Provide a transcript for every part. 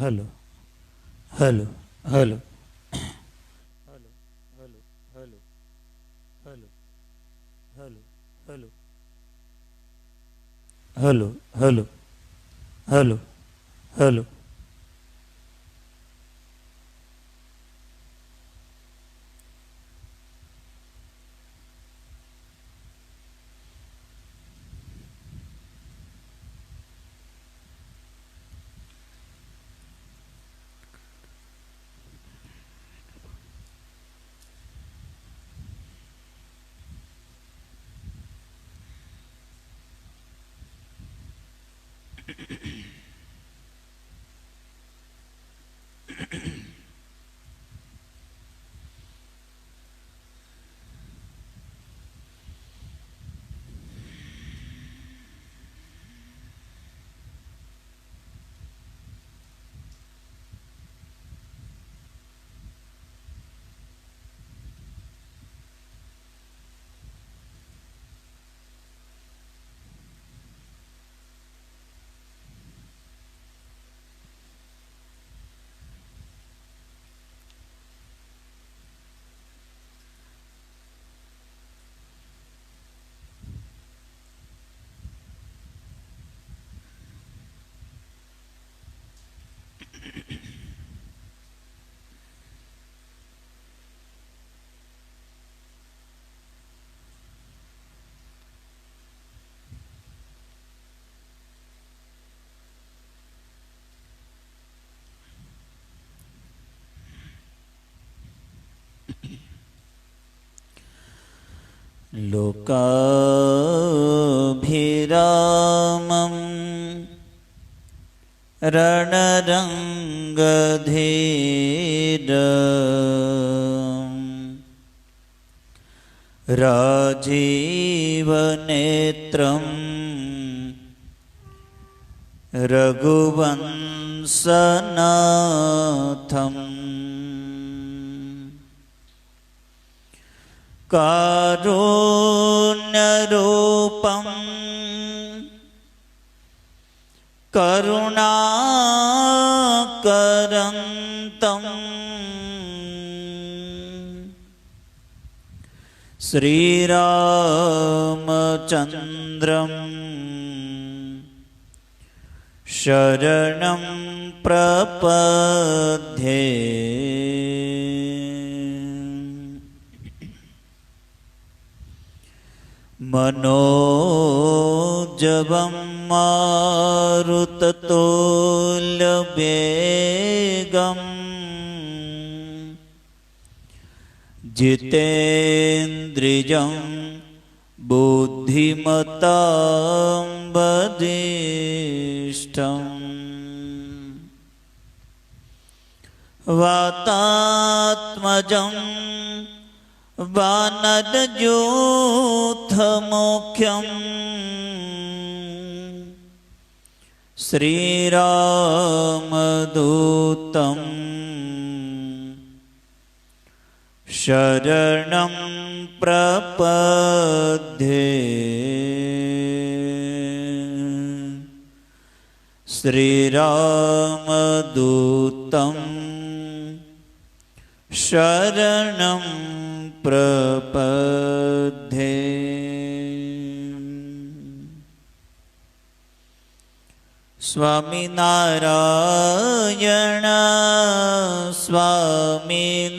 Hello hello hello hello hello hello hello hello hello hello hello hello hello लोकाभिरामं रणरङ्गधीरं राजीवनेत्रं रघुवंशनाथं कारुण्यरूपं करुणाकरन्तं श्रीरामचन्द्रं शरणं प्रपद्ये। मनोजवं मारुततुल्यवेगं जितेन्द्रियं बुद्धिमतां वरिष्ठं वातात्मजं वानरयूथमुख्यं श्रीरामदूतं शरणं प्रपद्ये। श्रीरामदूतं शरणं प्रपद्ये। स्वामिनारायण स्वामिनारायण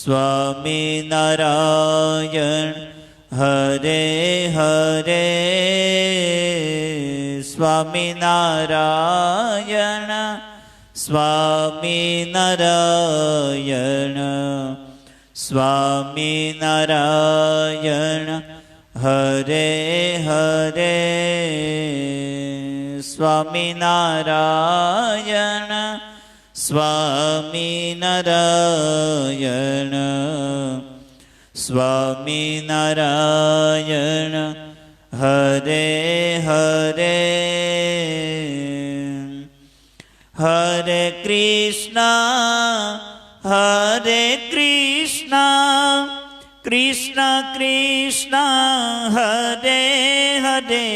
स्वामिनारायण हरे हरे स्वामिनारायण स्वामिनारायण स्वामिनारायण हरे हरे स्वामिनारायण स्वामिनारायण स्वामिनारायण हरे हरे। हरे कृष्णा कृष्णा कृष्णा हरे हरे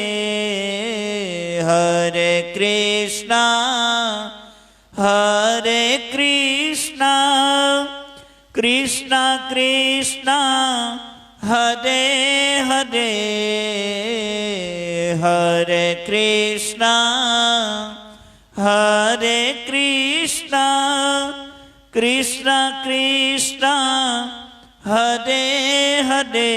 હરે કૃષ્ણ હરે કૃષ્ણ કૃષ્ણ કૃષ્ણ હરે હરે હરે કૃષ્ણ હરે કૃષ્ણ કૃષ્ણ કૃષ્ણ હરે હરે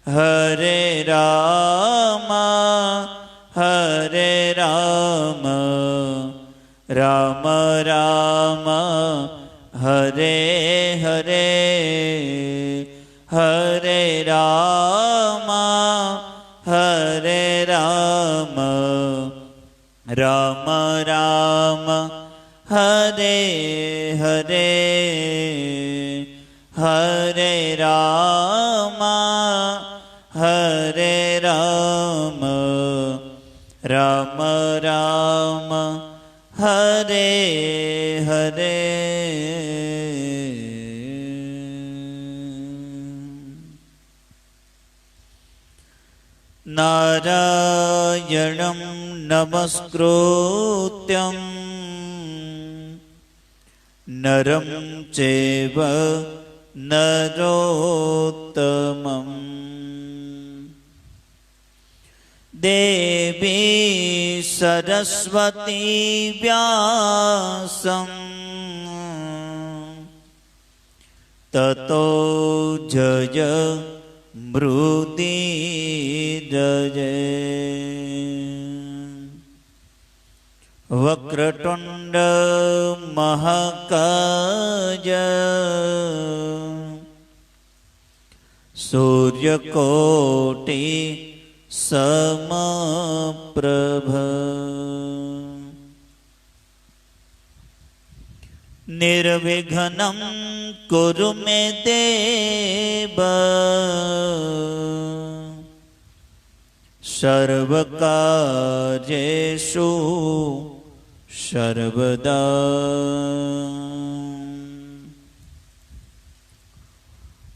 હરે રામ હરે રામ રામ રામ હરે હરે હરે રામ હરે રામ રામ રામ હરે હરે હરે રામ હરે રામ રામ રામ હરે હરે નારાયણં નમસ્કૃત્યં નરં ચૈવ નરોત્તમં દેવી સરસ્વતી વ્યાસં તતો જય મૃદિરજે વક્રતુંડ મહાકાય સૂર્યકોટિ સમપ્રભ નિર્વિઘ્नं કુરુ મે દેવ સર્વકાર્યેષુ સર્વદા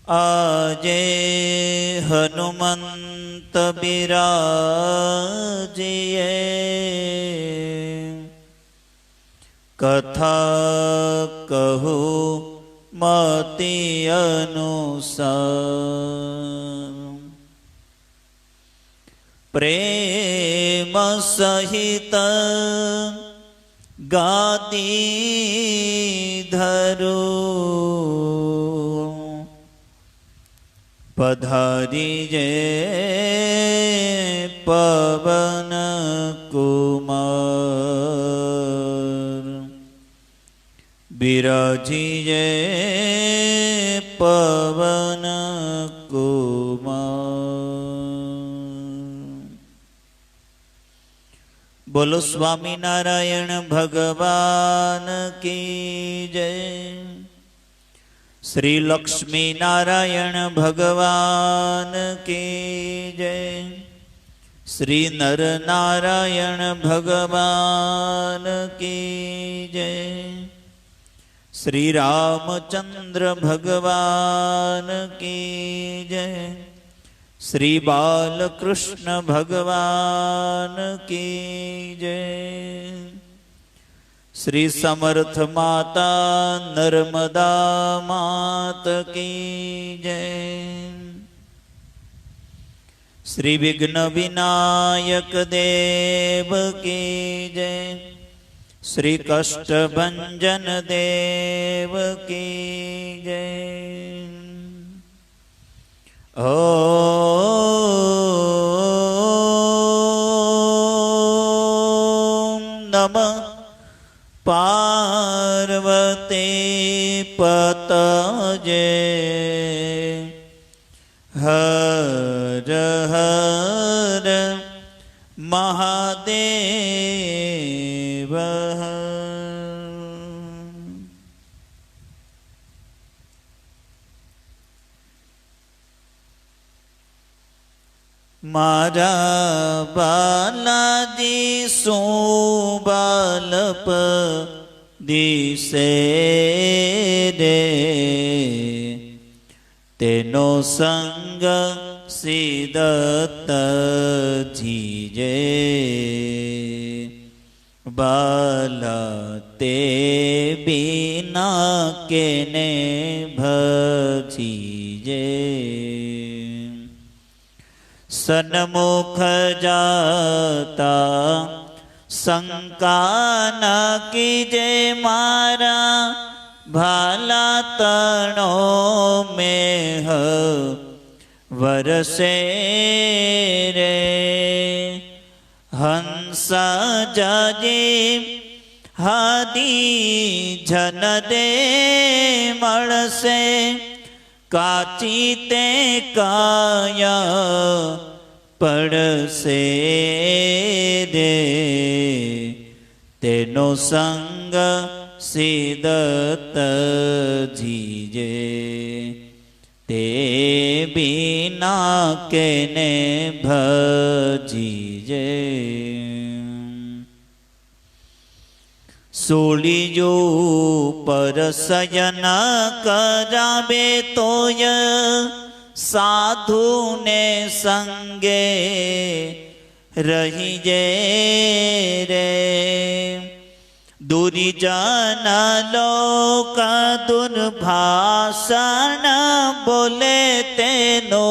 આજે હનુમંત બિરાજીએ કથા કહો મતિ અનુસાર પ્રેમ સહિત ગાદી ધરો પધારી જે પવન કુમાર બિરાજી જે પવન કુમાર બોલો સ્વામિનારાયણ ભગવાન કી જય શ્રી લક્ષ્મી નારાયણ ભગવાન કી જય શ્રી નર નારાયણ ભગવાન કી જય શ્રી રામચંદ્ર ભગવાન કી જય શ્રી બાલકૃષ્ણ ભગવાન કી જય શ્રી સમર્થ માતા નર્મદા માત કી જય શ્રી વિઘ્ન વિનાયક દેવ કી જય શ્રી કષ્ટભંજન દેવ કી જય ઓમ નમઃ પાર્વતી પતજે હર હર મહાદેવ મારા બાલાજી શું બાલપ દિશે રે તેનો સંગ શ્રી દત્તજી જય બાલા તે બીના કેને ભજી જય સન્મુખ જાતા શંકા ન કીજે મારા ભાલા તણો મેહ વરસે રે હંસ જજી હાદી જન દે મળશે કાચી તે કાયા પડશે રે તેનો સંગ શ્રી દત્તજી જે તે બીના કેને ભજી જે સોળીજો પર શયન કરાવે તોય સાધુને સંગે રહી જે રે દુર્જન લોક દુર્ભાષણ બોલે તેનો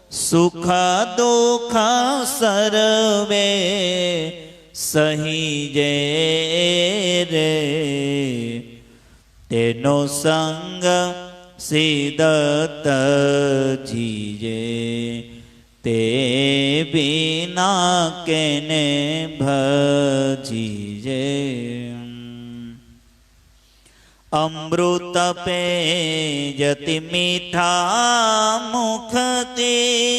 સુખ દુઃખ સર્વે સહી જે રે તેનો સંગ શ્રી દત્તજી જે તે બીના કેને ભજી જે અમૃત પેયતિ મીઠા મુખથી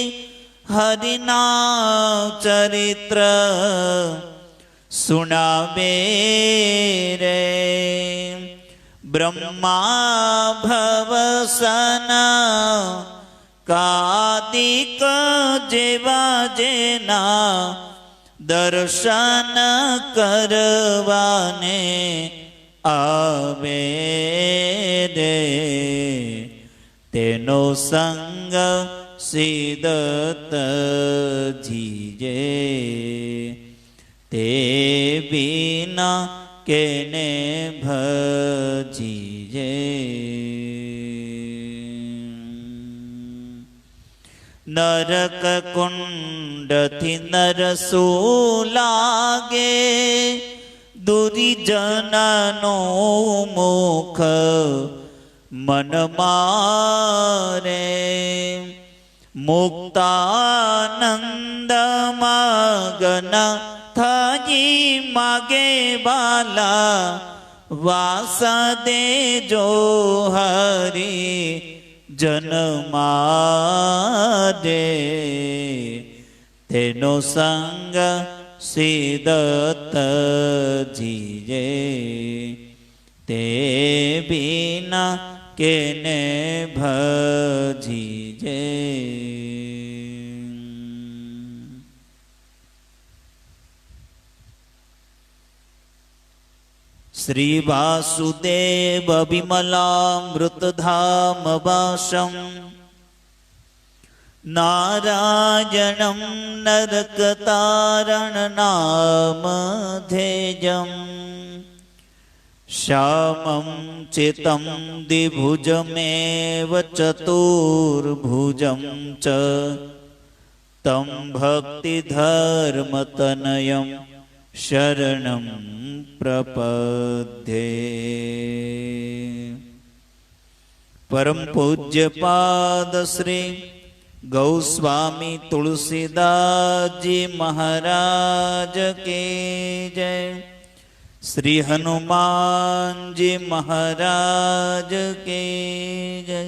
હરિના ચરિત્ર સુણાવે રે બ્રહ્મા ભવસના કાદિક જેવા જેના દર્શન કરવાને આવે રે તેનો સંગ શ્રી દત્તજી જે તે બીના કેને ભજી જે નરક કુંડથી નરસું લાગે દુર્જનનો મુખ મન મારે મુક્તાનંદ મગન થજી માગે બાલા વાસ દેજો હરી જન્માદે તેનો સંગ શ્રી દત્તજી જે તે બીના કેને ભજી જે શ્રી વાસુદેવ વિમલામૃતધામ વાસમ નારાયણં નરકતારણ નામધેયં શ્યામં ચિત્तं દ્વિભુજમેવ ચતુર્ભુજં ચ तं ભક્તિધર્મતનયં શરણં પ્રપદ્યે પરમ પૂજ્યપાદ શ્રી ગૌસ્વામી તુલસીદાસજી મહારાજ કી જય શ્રી હનુમાનજી મહારાજ કી જય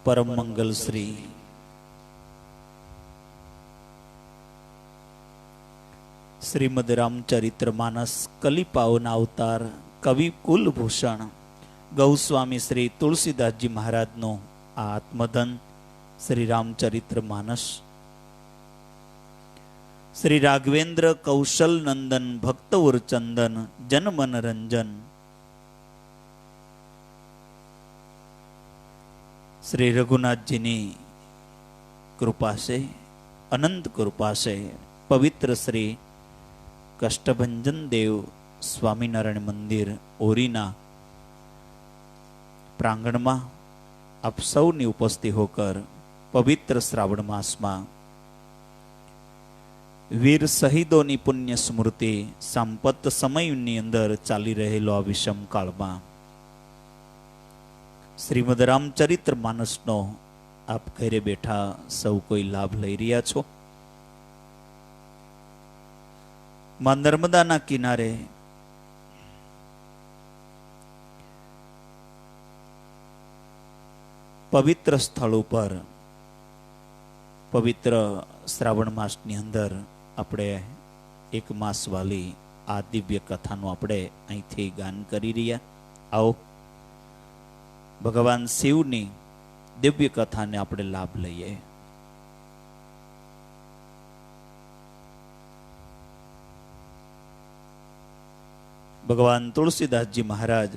પરમ મંગલ શ્રી શ્રીમદ રામચરિત્ર માનસ કલિપાવના અવતાર કવિ કુલભૂષણ ગૌસ્વામી શ્રી તુલસીદાસજી મહારાજનું આ આત્મધન શ્રી રામચરિત્ર માનસ, શ્રી રાઘવેન્દ્ર કૌશલ નંદન ભક્ત ઉરચંદન જન મનરંજન, શ્રી રઘુનાથજીની કૃપા છે, અનંત કૃપા છે. પવિત્ર શ્રી કષ્ટભંજન દેવ સ્વામિનારાયણ મંદિર ઓરીના પ્રાંગણમાં આપ સૌની ઉપસ્થિત હોકર પવિત્ર શ્રાવણ માસમાં વીર શહીદોની પુણ્ય સ્મૃતિ સંપત સમયની અંદર ચાલી રહેલો આ વિષમ કાળમાં શ્રીમદ રામચરિત્ર માનસનો આપ ઘરે બેઠા સૌ કોઈ લાભ લઈ રહ્યા છો. માં નર્મદાના કિનારે પવિત્ર સ્થળ ઉપર પવિત્ર શ્રાવણ માસની અંદર આપણે એક માસ વાલી આ દિવ્ય કથાનું આપણે અહીંથી ગાન કરી રહ્યા. આવો ભગવાન શિવની દિવ્ય કથાને આપણે લાભ લઈએ. ભગવાન તુલસીદાસજી મહારાજ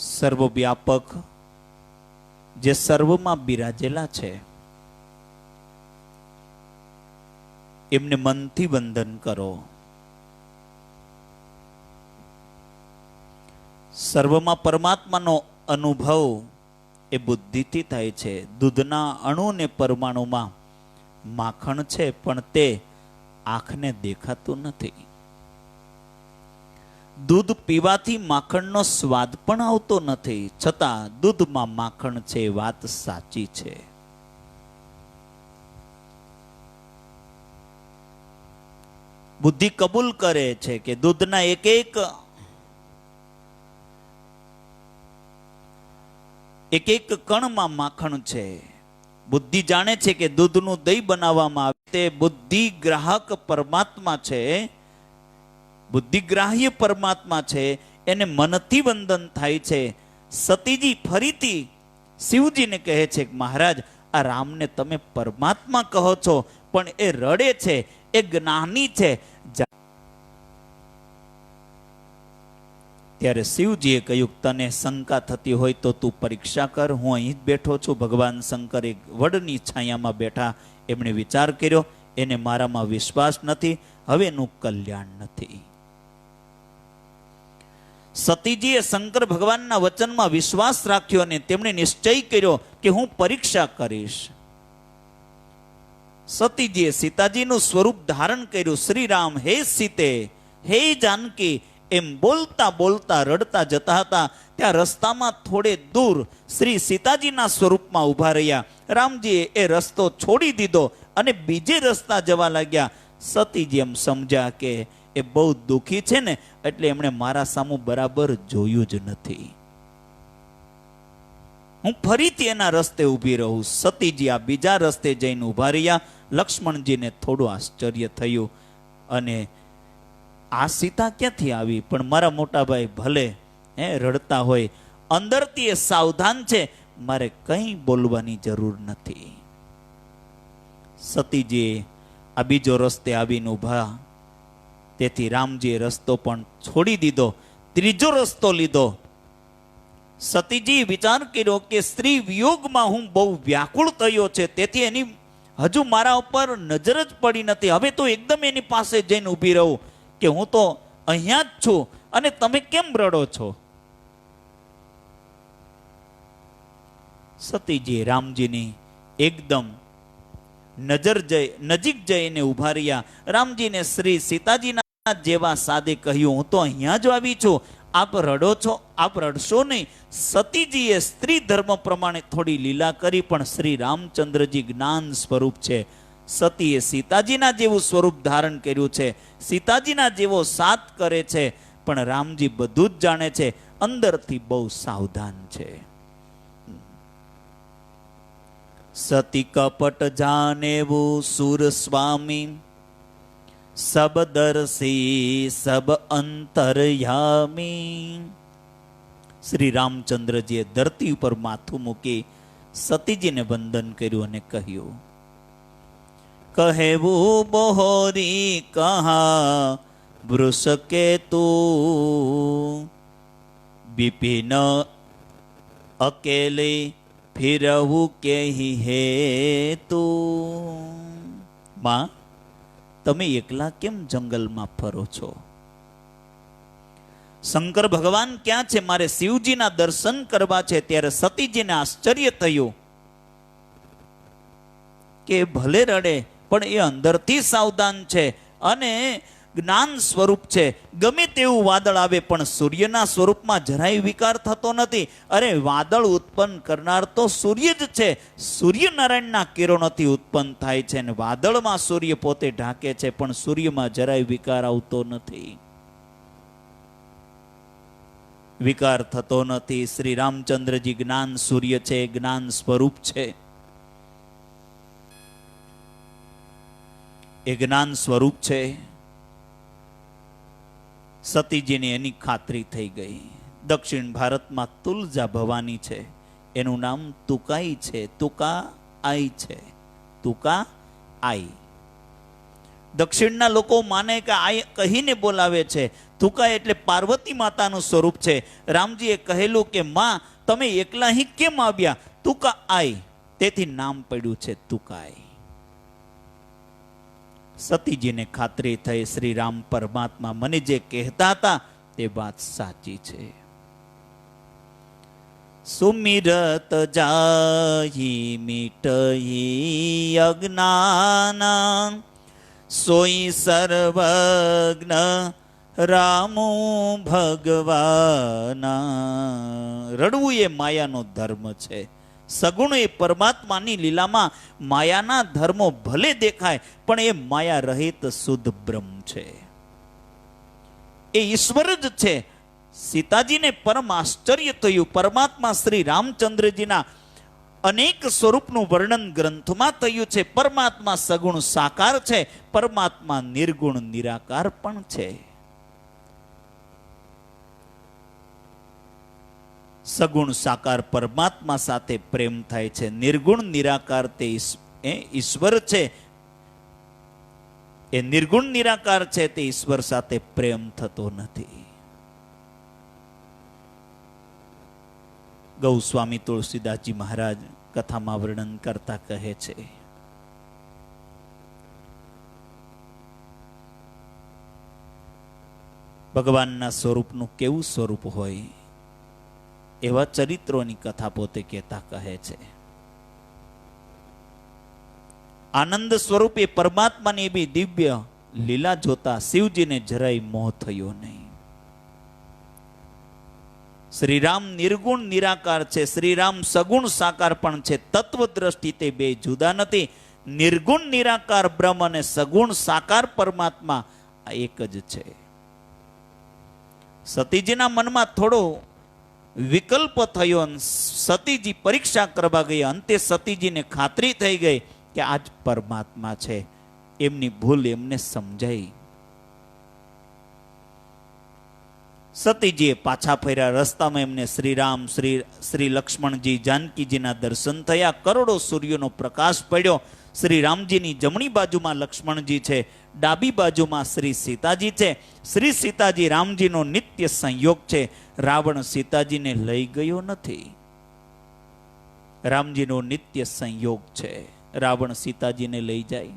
સર્વવ્યાપક જે સર્વમાં બિરાજેલા છે એમને મનથી વંદન કરો. સર્વમાં પરમાત્માનો અનુભવ એ બુદ્ધિથી થાય છે. દૂધના અણુ ને પરમાણુમાં માખણ છે, પણ તે આંખને દેખાતું નથી. દૂધ પીવાથી માખણનો સ્વાદ પણ આવતો નથી, છતાં દૂધમાં માખણ છે, વાત સાચી છે. બુદ્ધિ કબૂલ કરે છે કે દૂધના એક એક કણમાં માખણ છે. બુદ્ધિ જાણે છે કે દૂધનું દહીં બનાવવામાં આવે તે બુદ્ધિ ગ્રાહક પરમાત્મા છે, બુદ્ધિગ્રાહ્ય પરમાત્મા છે, એને મનથી વંદન થાય છે. સતીજી ફરીથી શિવજીને કહે છે કે મહારાજ, આ રામને તમે પરમાત્મા કહો છો, પણ એ રડે છે, એ જ્ઞાની છે. ત્યારે શિવજીએ કહ્યું, તને શંકા થતી હોય તો તું પરીક્ષા કર, હું અહીં જ બેઠો છું. ભગવાન શંકર એક વડની છાયામાં બેઠા, એમણે વિચાર કર્યો, એને મારામાં વિશ્વાસ નથી, હવે એનું કલ્યાણ નથી. સતીજીએ શંકર ભગવાનના વચનમાં વિશ્વાસ રાખ્યો અને તેમણે નિશ્ચય કર્યો કે હું પરીક્ષા કરીશ. સતીજીએ સીતાજીનું સ્વરૂપ ધારણ કર્યું. શ્રી રામ, હે સીતે, હે જાનકી, એમ બોલતા બોલતા રડતા જતા હતા. ત્યાં રસ્તામાં થોડે દૂર શ્રી સીતાજીના સ્વરૂપમાં ઉભા રહ્યા. રામજીએ એ રસ્તો છોડી દીધો અને બીજે રસ્તા જવા લાગ્યા. સતીજી એમ સમજ્યા કે એ બહુ દુઃખી છે ને, એટલે એમણે મારા સામું બરાબર જોયું જ નથી, હું ફરીથી એના રસ્તે ઊભી રહું. સતીજી આ બીજા રસ્તે જઈને ઉભા રહ્યા. લક્ષ્મણજીને થોડું આશ્ચર્ય થયું અને આ સીતા ક્યાંથી આવી? પણ મારા મોટા ભાઈ ભલે રડતા હોય, અંદરથી એ સાવધાન છે, મારે કંઈ બોલવાની જરૂર નથી. સતીજી આ બીજો રસ્તે આવીને ઉભા. તેથી રામજીએ રસ્તો પણ છોડી દીધો, ત્રીજો રસ્તો લીધો. સતીજી વિચાર કર્યો કે સ્ત્રી વિયોગમાં હું બહુ વ્યાકુળ થયો છે, તેથી એની હજુ મારા ઉપર નજર જ પડી નથી. હવે તો એકદમ એની પાસે જઈને ઊભી રહું કે હું તો અહીંયા જ છું અને તમે કેમ રડો છો? સતીજી રામજીની એકદમ નજીક જઈને ઉભા રહ્યા. રામજીને શ્રી સીતાજીના જેવા સાદે કહ્યું, હું તો અહીંયા જ આવી છું, આપ રડો છો, આપ રડશો નહીં. સતીજીએ સ્ત્રી ધર્મ પ્રમાણે થોડી લીલા કરી, પણ શ્રી રામચંદ્રજી જ્ઞાન સ્વરૂપ છે. સતીએ સીતાજીના જેવું સ્વરૂપ ધારણ કર્યું છે, સીતાજીના જેવો સાથ કરે છે, પણ રામજી બધું જ જાણે છે, અંદરથી બહુ સાવધાન છે. સતી કપટ જાનેવું સુર સ્વામી, સબ દર્શી સબ અંતરયામી. શ્રી રામચંદ્રજીએ ધરતી ઉપર માથું મૂકી સતીજીને વંદન કર્યું અને કહ્યું, કહેવું બહોરી કહા વૃષકેતુ, બિપિન અકેલે ફિરવું કેહી હેતુ. માં, તમે એકલા કેમ જંગલમાં ફરો છો? શંકર ભગવાન ક્યાં છે? મારે શિવજીના દર્શન કરવા છે. ત્યારે સતીજીને આશ્ચર્ય થયું કે ભલે રડે પણ એ અંદરથી સાવધાન છે અને જ્ઞાન સ્વરૂપ છે. ગમે તેવું વાદળ આવે પણ સૂર્યના સ્વરૂપમાં જરાય વિકાર થતો નથી. અરે વાદળ ઉત્પન્ન કરનાર તો સૂર્ય જ છે. સૂર્યનારાયણના કિરણોથી ઉત્પન્ન થાય છે અને વાદળમાં સૂર્ય પોતે ઢાંકે છે, પણ સૂર્યમાં જરાય વિકાર આવતો નથી, વિકાર થતો નથી. શ્રી રામચંદ્રજી જ્ઞાન સૂર્ય છે, જ્ઞાન સ્વરૂપ છે. એ જ્ઞાન સ્વરૂપ છે. સતીજીને એની ખાતરી થઈ ગઈ. દક્ષિણ ભારતમાં તુલજા ભવાની છે, એનું નામ તુકાઈ છે. તુકા આઈ છે, તુકા આઈ. દક્ષિણના લોકો માને કે આઈ કહીને બોલાવે છે. તુકા એટલે પાર્વતી માતાનું સ્વરૂપ છે. રામજીએ કહેલું કે માં, તમે એકલા અહીં કેમ આવ્યા? તુકા આઈ, તેથી નામ પડ્યું છે તુકાઈ. સતીજીને ખાતરી થઈ, શ્રી રામ પરમાત્મા મને જે કહેતા હતા તે વાત સાચી છે. સુમિરત જાહી મિટહી અજ્ઞાન, સોઈ સર્વજ્ઞ રામો ભગવાન. રડવું એ માયાનો ધર્મ છે. સગુણ એ પરમાત્માની લીલામાં માયાના ધર્મો ભલે દેખાય પણ એ માયા રહિત શુદ્ધ બ્રહ્મ છે, એ ઈશ્વર જ છે. સીતાજીને પરમ આશ્ચર્ય થયું. પરમાત્મા શ્રી રામચંદ્રજીના અનેક સ્વરૂપનું વર્ણન ગ્રંથમાં થયું છે. પરમાત્મા સગુણ સાકાર છે, પરમાત્મા નિર્ગુણ નિરાકાર પણ છે. સગુણ સાકાર પરમાત્મા સાથે પ્રેમ થાય છે. નિર્ગુણ નિરાકાર તે ઈશ્વર છે. એ નિર્ગુણ નિરાકાર છે, તે ઈશ્વર સાથે પ્રેમ થતો નથી. ગૌસ્વામી તુલસીદાસજી મહારાજ કથામાં વર્ણન કરતા કહે છે, ભગવાનના સ્વરૂપનું કેવું સ્વરૂપ હોય એવા ચરિત્રોની કથા પોતે કહેતા કહે છે. આનંદ સ્વરૂપે પરમાત્માની એવી દિવ્ય લીલા જોતા શિવજીને જરાય મોહ થયો નહીં. શ્રીરામ નિર્ગુણ નિરાકાર છે, શ્રીરામ સગુણ સાકાર પણ છે. તત્વ દ્રષ્ટિ તે બે જુદા નથી. નિર્ગુણ નિરાકાર બ્રહ્મ અને સગુણ સાકાર પરમાત્મા આ એક જ છે. સતીજીના મનમાં થોડો વિકલ્પ થયો. સતીજી પરીક્ષા કરવા ગઈ. અંતે સતીજીને ખાતરી થઈ ગઈ કે આજ પરમાત્મા છે. એમની ભૂલ એમને સમજાઈ. સતીજીએ પાછા ફર્યા. રસ્તામાં એમને શ્રીરામ, શ્રી લક્ષ્મણજી, જાનકીજીના દર્શન થયા. કરોડો સૂર્યનો પ્રકાશ પડ્યો. શ્રી રામજીની જમણી બાજુમાં લક્ષ્મણજી છે, ડાબી બાજુમાં શ્રી સીતાજી છે. શ્રી સીતાજી રામજીનો નિત્ય સંયોગ છે. રાવણ સીતાજીને લઈ ગયો નથી. રામજીનો નિત્ય સંયોગ છે. રાવણ સીતાજીને લઈ જાય.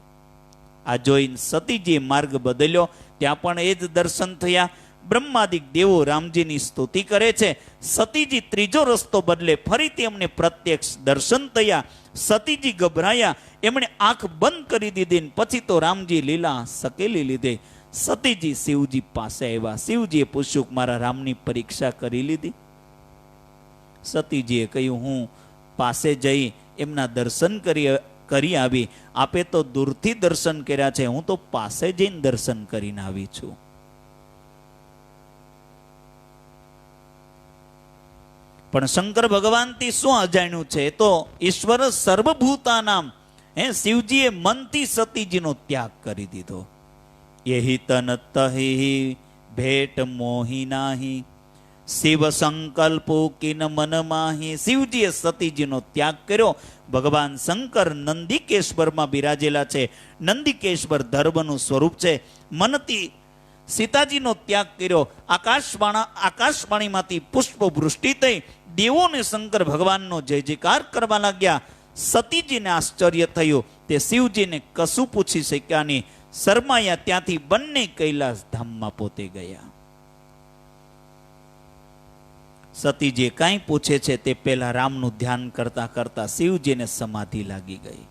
આ જોઈને સતીજીએ માર્ગ બદલ્યો. ત્યાં પણ એ જ દર્શન થયા. બ્રહ્માદિક દેવો રામજીની સ્તુતિ કરે છે. સતીજી ત્રીજો રસ્તો બદલે ફરીથી એમને પ્રત્યક્ષ દર્શન થયા. સતીજી ગભરાયા. એમણે આંખ બંધ કરી દીધી. પછી તો રામજી લીલા સકેલી લીધે. સતીજી શિવજી પાસે આવ્યા. શિવજીએ પૂછ્યું કે મારા રામની પરીક્ષા કરી લીધી? સતીજીએ કહ્યું, હું પાસે જઈ એમના દર્શન કરી આવી. આપે તો દૂરથી દર્શન કર્યા છે, હું તો પાસે જઈને દર્શન કરીને આવી છું. પણ શંકર ભગવાનથી શું અજાણ્યું છે? તો ઈશ્વર સર્વભૂતાનામ. શિવજીએ મનથી સતીજીનો ત્યાગ કરી દીધો. યહી તન તહી ભેટ મોહી નાહી શિવ સંકલ્પો કિન મન માહી. શિવજીએ સતીજીનો ત્યાગ કર્યો. ભગવાન શંકર નંદિકેશ્વરમાં બિરાજેલા છે. નંદિકેશ્વર ધર્મનું સ્વરૂપ છે. મનથી સીતાજીનો ત્યાગ કર્યો. આકાશવાણીમાંથી પુષ્પ વૃષ્ટિ થઈ. દેવોને શંકર ભગવાનનો જય જયકાર કરવા લાગ્યા. સતીજીને આશ્ચર્ય થયું. તે શિવજીને કશું પૂછી શક્યા નહીં. શરમાયા. ત્યાંથી બંને કૈલાસ ધામમાં પોતે ગયા. સતીજી કાંઈ પૂછે છે તે પહેલા રામનું ધ્યાન કરતા કરતા શિવજીને સમાધિ લાગી ગઈ.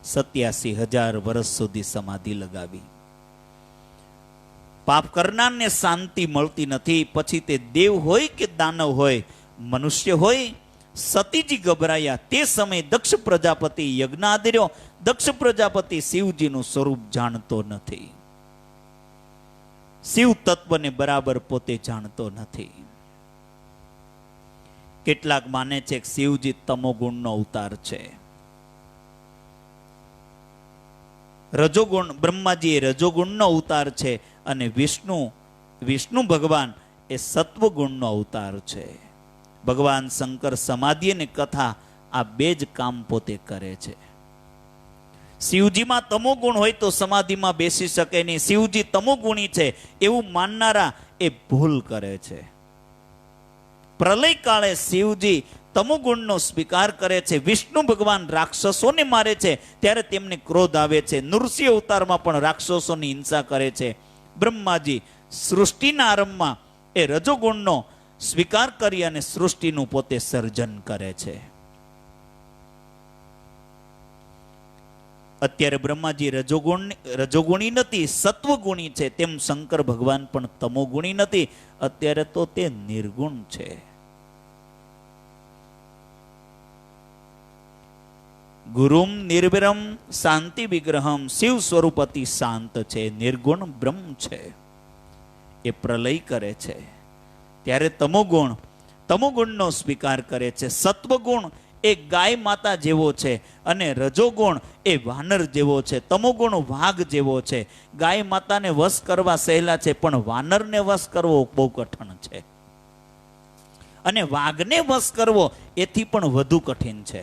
87,000 વર્ષ સુધી સમાધિ લગાવી. પાપ કરનારને શાંતિ મળતી નથી. પછી તે દેવ હોય કે દાનવ હોય, મનુષ્ય હોય. સતીજી ગભરાયા. તે સમયે દક્ષ પ્રજાપતિ યજ્ઞ આદર્યો. દક્ષ પ્રજાપતિ શિવજીનું સ્વરૂપ જાણતો નથી. શિવ તત્વને બરાબર પોતે જાણતો નથી. કેટલાક માને છે કે શિવજી તમોગુણનો અવતાર છે. રજોગુણ, બ્રહ્માજી એ રજોગુણનો અવતાર છે અને વિષ્ણુ ભગવાન એ સત્વગુણનો અવતાર છે. ભગવાન શંકર સમાધિ અને કથા આ બે જ કામ પોતે કરે છે. શિવજીમાં તમોગુણ હોય તો સમાધિમાં બેસી શકે નહીં. શિવજી તમોગુણી છે એવું માનનારા એ ભૂલ કરે છે. પ્રલય કાળે શિવજી તમોગુણનો સ્વીકાર કરે છે. વિષ્ણુ ભગવાન રાક્ષસોને મારે છે ત્યારે તેમને ક્રોધ આવે છે. નૃસિંહ અવતારમાં પણ રાક્ષસોની હિંસા કરે છે. બ્રહ્માજી સૃષ્ટિના આરંભમાં એ રજોગુણનો સ્વીકાર કરી અને સૃષ્ટિનું પોતે સર્જન કરે છે. અત્યારે બ્રહ્માજી રજોગુણી નથી, સત્વગુણી છે. તેમ શંકર ભગવાન પણ તમોગુણી નથી. અત્યારે તો તે નિર્ગુણ છે. ગુરુમ નિર્વિરમ શાંતિ વિગ્રહમ. શિવ સ્વરૂપ અતિ શાંત છે, નિર્ગુણ બ્રહ્મ છે. એ પ્રલય કરે છે ત્યારે તમોગુણનો સ્વીકાર કરે છે. સત્વગુણ એ ગાય માતા જેવો છે અને રજોગુણ એ વાનર જેવો છે. તમોગુણ વાઘ જેવો છે. ગાય માતાને વશ કરવા સહેલા છે પણ વાનરને વશ કરવો બહુ કઠણ છે. અને વાઘને વશ કરવો એથી પણ વધુ કઠિન છે.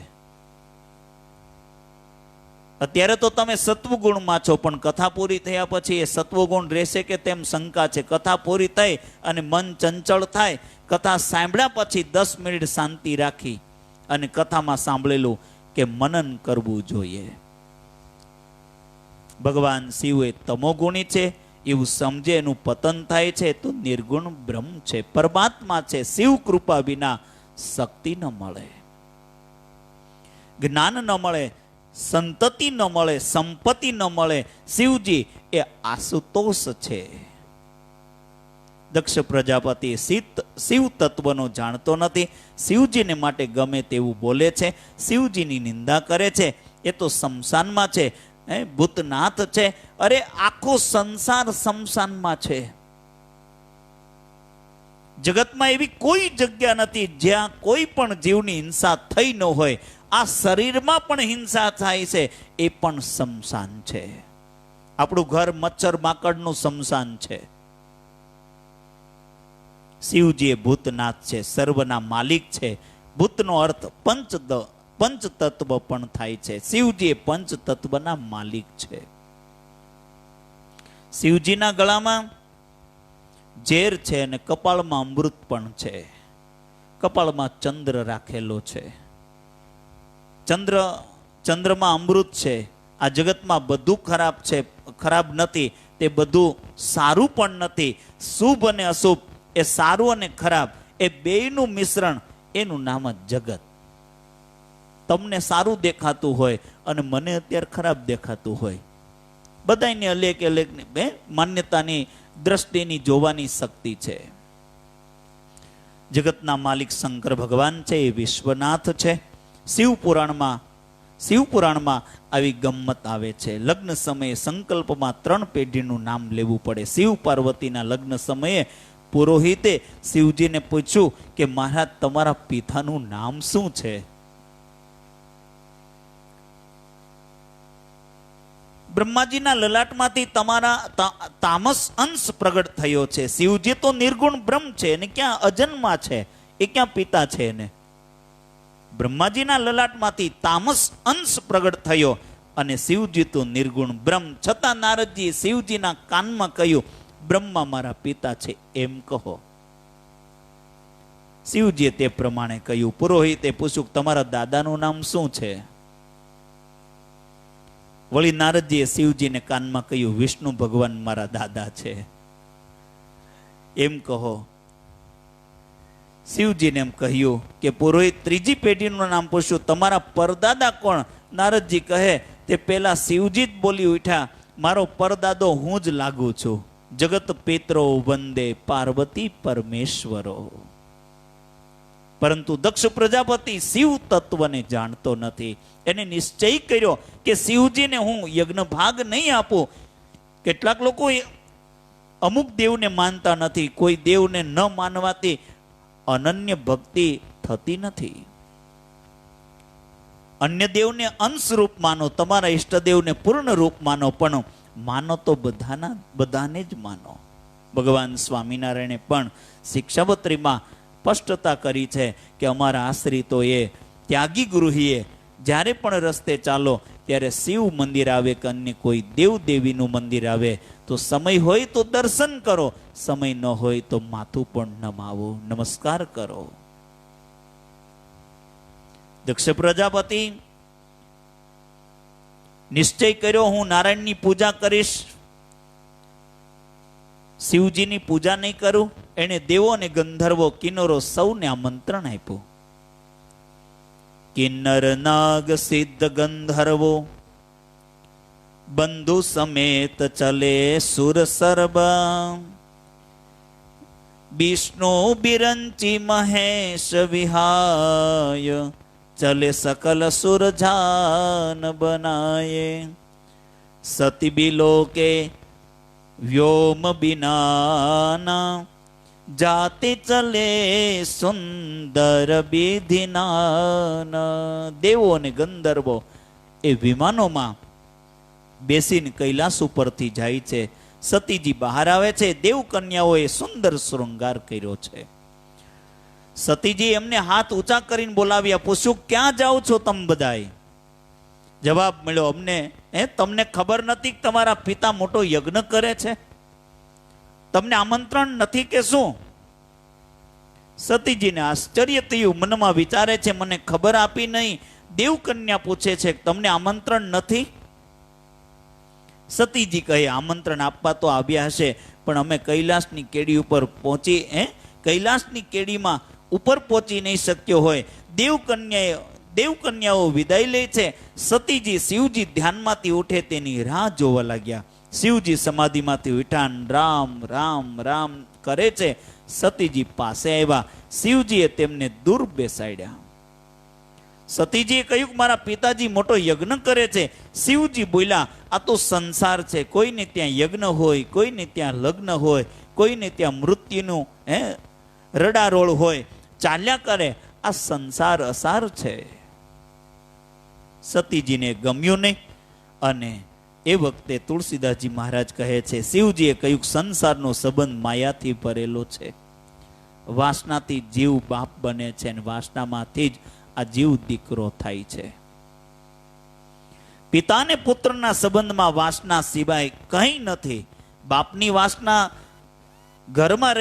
અત્યારે તો તમે સત્વગુણમાં છો પણ કથા પૂરી થયા પછી એ સત્વગુણ રહેશે કે તેમ શંકા છે. કથા પૂરી થઈ અને મન ચંચળ થાય. કથા સાંભળ્યા પછી 10 મિનિટ શાંતિ રાખી અને કથામાં સાંભળેલું કે મનન કરવું જોઈએ. ભગવાન શિવ એ તમોગુણી છે એવું સમજે એનું પતન થાય છે તો નિર્ગુણ બ્રહ્મ છે, પરમાત્મા છે. શિવ કૃપા વિના શક્તિ ન મળે, જ્ઞાન ન મળે, સંતતિ ન મળે, સંપત્તિ ન મળે. શિવજી એ આશુતોષ છે. દક્ષ પ્રજાપતિ શિવ તત્વનો જાણતો નથી. શિવજીને માટે ગમે તેવું બોલે છે. શિવજીની નિંદા કરે છે. એ તો શમશાનમાં છે, ભૂતનાથ છે. અરે આખો સંસાર શમશાનમાં છે. જગતમાં એવી કોઈ જગ્યા નથી જ્યાં કોઈ પણ જીવની હિંસા થઈ ન હોય. આ શરીરમાં પણ હિંસા થાય છે એ પણ શમશાન છે. આપણું ઘર મચ્છર માકડનું શમશાન છે. શિવજી એ ભૂતનાથ છે, સર્વના માલિક છે. ભૂતનો અર્થ પંચતત્વ પણ થાય છે. શિવજી એ પંચતત્વના માલિક છે. શિવજીના ગળામાં ઝેર છે અને કપાળમાં અમૃત પણ છે. કપાળમાં ચંદ્ર રાખેલો છે. ચંદ્રમાં અમૃત છે. આ જગતમાં બધું ખરાબ છે, ખરાબ નથી. તે બધું સારું પણ નથી. શુભ અને અશુભ, એ સારું અને ખરાબ, એ બેયનું મિશ્રણ, એનું નામ જ જગત. તમને સારું દેખાતું હોય અને મને અત્યારે ખરાબ દેખાતું હોય. બધાની અલેખ માન્યતાની દ્રષ્ટિની જોવાની શક્તિ છે. જગતના માલિક શંકર ભગવાન છે, એ વિશ્વનાથ છે. શિવપુરાણમાં આવી ગમ્મત આવે છે. લગ્ન સમયે સંકલ્પમાં 3 પેઢીનું નામ લેવું પડે. શિવ પાર્વતીના લગ્ન સમયે પુરોહિતે શિવજીને પૂછ્યું કે મહારાજ તમારા પિતાનું નામ શું છે? બ્રહ્માજીના લલાટમાંથી તમારા તામસ અંશ પ્રગટ થયો છે. શિવજી તો નિર્ગુણ બ્રહ્મ છે ને ક્યાં અજન્મા છે, એ ક્યાં પિતા છે ને? બ્રહ્માજીના લલાટમાંથી તામસ અંશ પ્રગટ થયો અને શિવજી તો નિર્ગુણ બ્રહ્મ. છતાં નારદજી શિવજીના કાનમાં કહ્યું, બ્રહ્મા મારા પિતા છે એમ કહો. શિવજીએ તે પ્રમાણે કહ્યું. પુરોહિતે પૂછ્યું, તમારા દાદાનું નામ શું છે? વળી નારદજીએ શિવજીને કાનમાં કહ્યું, વિષ્ણુ ભગવાન મારા દાદા છે એમ કહો. શિવજીને એમ કહ્યું કે પુરોહિત ત્રીજી પેઢીનું નામ પૂછ્યું, તમારા પરદાદા કોણ? નારદજી કહે, તે પેલા શિવજી જ બોલી ઉઠ્યા, મારો પરદાદો હું જ લાગુ છું. જગત પિત્રો વંદે પાર્વતી પરમેશ્વરો. પરંતુ દક્ષ પ્રજાપતિ શિવ તત્વને જાણતો નથી. એને નિશ્ચય કર્યો કે શિવજીને હું યજ્ઞ ભાગ નહીં આપું. કેટલાક લોકો અમુક દેવને માનતા નથી. કોઈ દેવને ન માનવાથી અનન્ય ભક્તિ થતી નથી. અન્ય દેવને અંશ રૂપ માનો, તમારા ઈષ્ટદેવને પૂર્ણ રૂપ માનો, પણ માનો તો બધાને જ માનો. ભગવાન સ્વામિનારાયણે પણ શિક્ષાપત્રીમાં સ્પષ્ટતા કરી છે કે અમારા આશ્રિતોએ, ત્યાગી ગૃહીએ જ્યારે પણ રસ્તે ચાલો ત્યારે શિવ મંદિર આવે કે અન્ય કોઈ દેવ દેવીનું મંદિર આવે તો સમય હોય તો દર્શન કરો, સમય ન હોય તો માથું પણ નમાવો, નમસ્કાર કરો. દક્ષ પ્રજાપતિ નિશ્ચય કર્યો, હું નારાયણની પૂજા કરીશ, શિવજીની પૂજા નહીં કરું. એને દેવો અને ગંધર્વો, કિન્નરો સૌને આમંત્રણ આપ્યું. કિન્નર નાગ સિદ્ધ ગંધર્વો બંધુ સમેત ચલે સુર સરબ. વિષ્ણુ બિરંચી મહેશ વિહાય ચલે સકલ સુરજાન બનાયે. સતી બિલોકે વ્યોમ બિનાના જાતે ચલે સુંદર વિધિનાના. દેવો અને ગંધર્વો એ વિમાનોમાં બેસીને કૈલાસ ઉપરથી જાય છે. સતીજી બહાર આવે છે. દેવ કન્યાઓએ સુંદર શૃંગાર કર્યો છે. સતીજી એમને હાથ ઊંચા કરીને બોલાવ્યા. પૂછ્યું, ક્યાં જાઓ છો તમે બધાય? જવાબ મળ્યો, અમને તમને ખબર નથી કે તમારા પિતા મોટો યજ્ઞ કરે છે? તમને આમંત્રણ નથી કે શું? સતીજીને આશ્ચર્ય થયું. મનમાં વિચારે છે, મને ખબર આપી નહીં. દેવ કન્યા પૂછે છે, તમને આમંત્રણ નથી? સતીજી કહે, આમંત્રણ આપવા તો આવ્યા હશે, પણ અમે કૈલાસની કેડી ઉપર પહોંચી કૈલાસની કેડીમાં ઉપર પહોંચી નહીં શક્યો હોય. દેવ કન્યાઓ વિદાય લે છે. સતીજી શિવજી ધ્યાનમાંથી ઉઠે તેની રાહ જોવા લાગ્યા. શિવજી સમાધિમાંથી ઉઠાન રામ રામ રામ કરે છે. સતીજી પાસે આવ્યા. શિવજીએ તેમને દૂર બેસાડ્યા. સતીજીએ કહ્યું કે મારા પિતાજી મોટો યજ્ઞ કરે છે. શિવજી બોલ્યા, આ તો સંસાર છે. કોઈને ત્યાં યજ્ઞ હોય, કોઈને ત્યાં લગ્ન હોય, કોઈને ત્યાં મૃત્યુનું રડારોળ હોય, ચાલ્યા કરે. આ સંસાર અસાર છે. સતીજીને ગમ્યું નહીં. અને એ વખતે તુલસીદાસજી મહારાજ કહે છે, શિવજીએ કહ્યું સંસારનો સંબંધ માયાથી ભરેલો છે. વાસનાથી જીવ બાપ બને છે અને વાસનામાંથી જ આ જીવ દીકરો થાય છે. પિતા અને પુત્રના સંબંધમાં વાસના સિવાય કંઈ નથી. બાપની વાસના ઘરમાં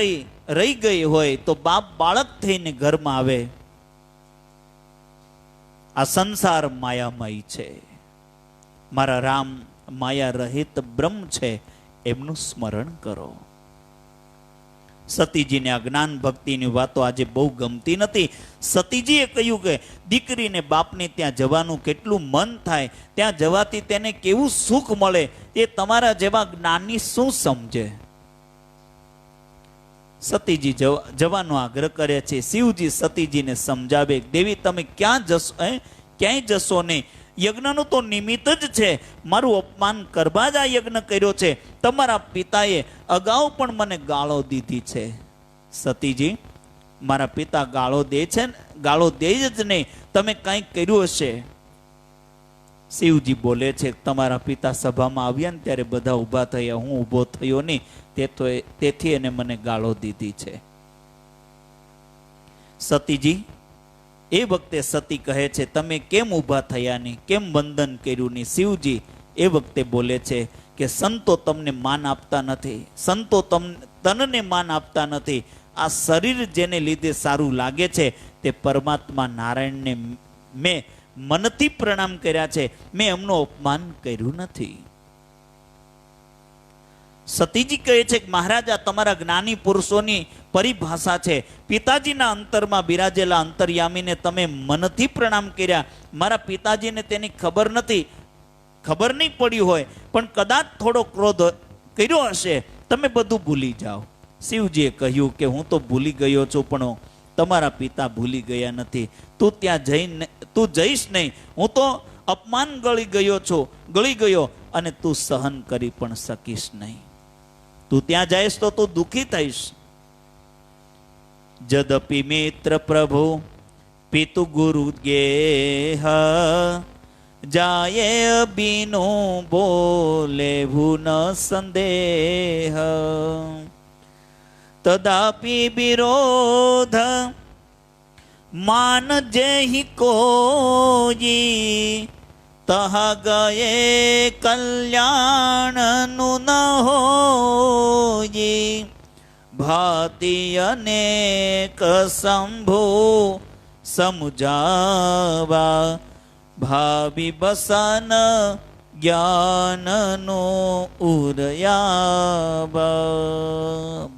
રહી ગઈ હોય તો બાપ બાળક થઈને ઘરમાં આવે. આ સંસાર માયામય છે. મારા રામ માયા રહિત બ્રહ્મ છે, એમનું સ્મરણ કરો. સતીજીને આ જ્ઞાન ભક્તિની વાતો આજે બહુ ગમતી નથી. સતીજીએ કહ્યું કે દીકરીને બાપને ત્યાં જવાનું કેટલું મન થાય, ત્યાં જવાથી તેને કેવું સુખ મળે, એ તમારા જેવા જ્ઞાની શું સમજે. સતીજી જવાનો આગ્રહ કરે છે. શિવજી સતીજીને સમજાવે, દેવી તમે ક્યાંય જશો નહીં. યજ્ઞનું તો નિમિત્ત જ છે. મારું અપમાન કરવા જ આ યજ્ઞ કર્યો છે. તમારા પિતાએ અગાઉ પણ મને ગાળો દીધી છે. સતીજી, મારા પિતા ગાળો દે છે, ગાળો દે જ નહીં, તમે કંઈક કર્યું હશે. શિવજી બોલે છે, તમારા પિતા સભામાં આવ્યા ને ત્યારે બધા ઊભા થયા, હું ઊભો થયો નહીં, તેથી એને મને ગાળો દીધી છે. સતીજી, એ વખતે સતી કહે છે, તમે કેમ ઊભા થયા નહીં, કેમ વંદન કર્યું નહીં? શિવજી એ વખતે બોલે છે કે સંતો તમને માન આપતા નથી, સંતો તનને માન આપતા નથી. આ શરીર જેને લીધે સારું લાગે છે તે પરમાત્મા નારાયણને મેં મનથી પ્રણામ કર્યા છે, મેં એમનું અપમાન કર્યું નથી. સતીજી કહે છે કે મહારાજ, આ તમારા જ્ઞાની પુરુષોની પરિભાષા છે. પિતાજીના અંતરમાં બિરાજેલા અંતર્યામીને તમે મનથી પ્રણામ કર્યા. મારા પિતાજીને તેની ખબર નથી, ખબર નહીં પડી હોય, પણ કદાચ થોડો ક્રોધ કર્યો હશે, તમે બધું ભૂલી જાઓ. શિવજીએ કહ્યું કે હું તો ભૂલી ગયો છું, પણ તમારા પિતા ભૂલી ગયા નથી. તું જઈશ નહીં, હું તો અપમાન ગળી ગયો અને તું સહન કરી પણ શકીશ નહીં. તું ત્યાં જઈશ તો તું દુઃખી થઈશ. જદપી મિત્ર પ્રભુ પિતુ ગુરુ ગેહ, જાયે બીનું બોલે ભૂન સંદેહ. તદાપી વિરોધ માન જેહી કોઈ, તહ ગયે કલ્યાણ નું ન હોઈ. ભાતિ અનેક શંભુ સમજાવા, ભાવિ બસન જ્ઞાનનો ઉરયાવા.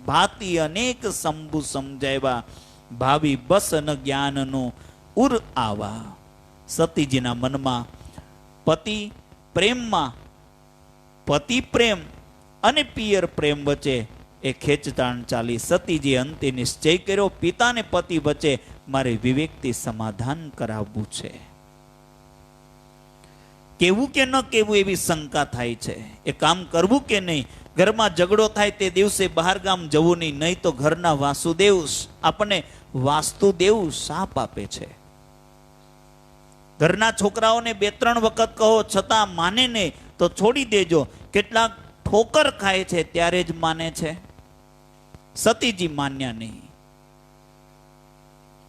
ભાતિ અનેક શંભુ સમજાવ્યા, ભાવિ બસન જ્ઞાનનો ઉર આવા. સતીજીના મનમાં પતિ પ્રેમ અને પિયર પ્રેમ વચ્ચે એ ખેંચતાણ ચાલી. સતીજી અંતે નિશ્ચય કર્યો, પિતાને પતિ વચ્ચે મારે વિવેકથી સમાધાન કરાવવું છે. કેવું કે ન કેવું એવી શંકા થાય છે. એ કામ કરવું કે નહીં? ઘરમાં ઝઘડો થાય તે દિવસે બહાર ગામ જવું નહીં, નહીં તો ઘરના વાસુદેવ આપણને વાસ્તુદેવ શાપ આપે છે. ઘરના છોકરાઓને 2-3 વખત કહો છતાં માને નહીં તો છોડી દેજો. કેટલાક ઠોકર ખાય છે ત્યારે જ માને છે. સતીજી માન્યા નહીં,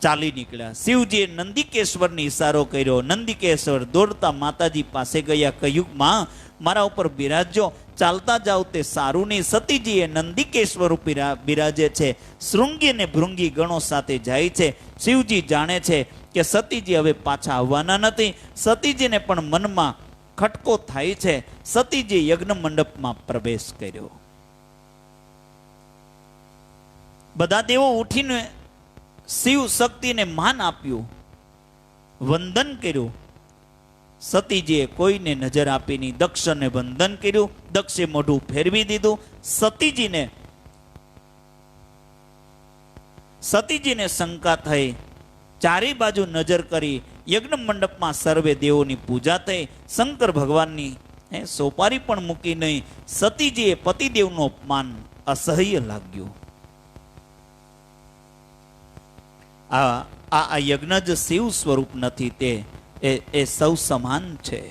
ચાલી નીકળ્યા. શિવજીએ નંદિકેશ્વરને ઈશારો કર્યો. નંદિકેશ્વર દોડતા માતાજી પાસે ગયા, કહ્યું માં, મારા ઉપર બિરાજો, ચાલતા જાવ તે સારું નહીં. સતીજીએ નંદિકેશ્વર ઉપર બિરાજે છે. શૃંગી ને ભૃંગી ગણો સાથે જાય છે. શિવજી જાણે છે કે સતીજી હવે પાછા આવવાના નથી. સતીજીને પણ મનમાં ખટકો થાય છે. સતીજી યજ્ઞ મંડપમાં પ્રવેશ કર્યો. બધા દેવો ઉઠીને શિવ શક્તિને માન આપ્યું, વંદન કર્યું. સતીજીએ કોઈને નજર આપી નહીં. દક્ષને વંદન કર્યું. દક્ષે મોઢું ફેરવી દીધું. સતીજીને શંકા થઈ. ચારે બાજુ નજર કરી. યજ્ઞ મંડપમાં સર્વે દેવોની પૂજા થઈ. શંકર ભગવાનની સોપારી પણ મૂકી નહીં. સતીજીએ પતિદેવનું અપમાન અસહ્ય લાગ્યું. આ યજ્ઞ જ શિવ સ્વરૂપ નથી, તે એ સૌ સમાન છે.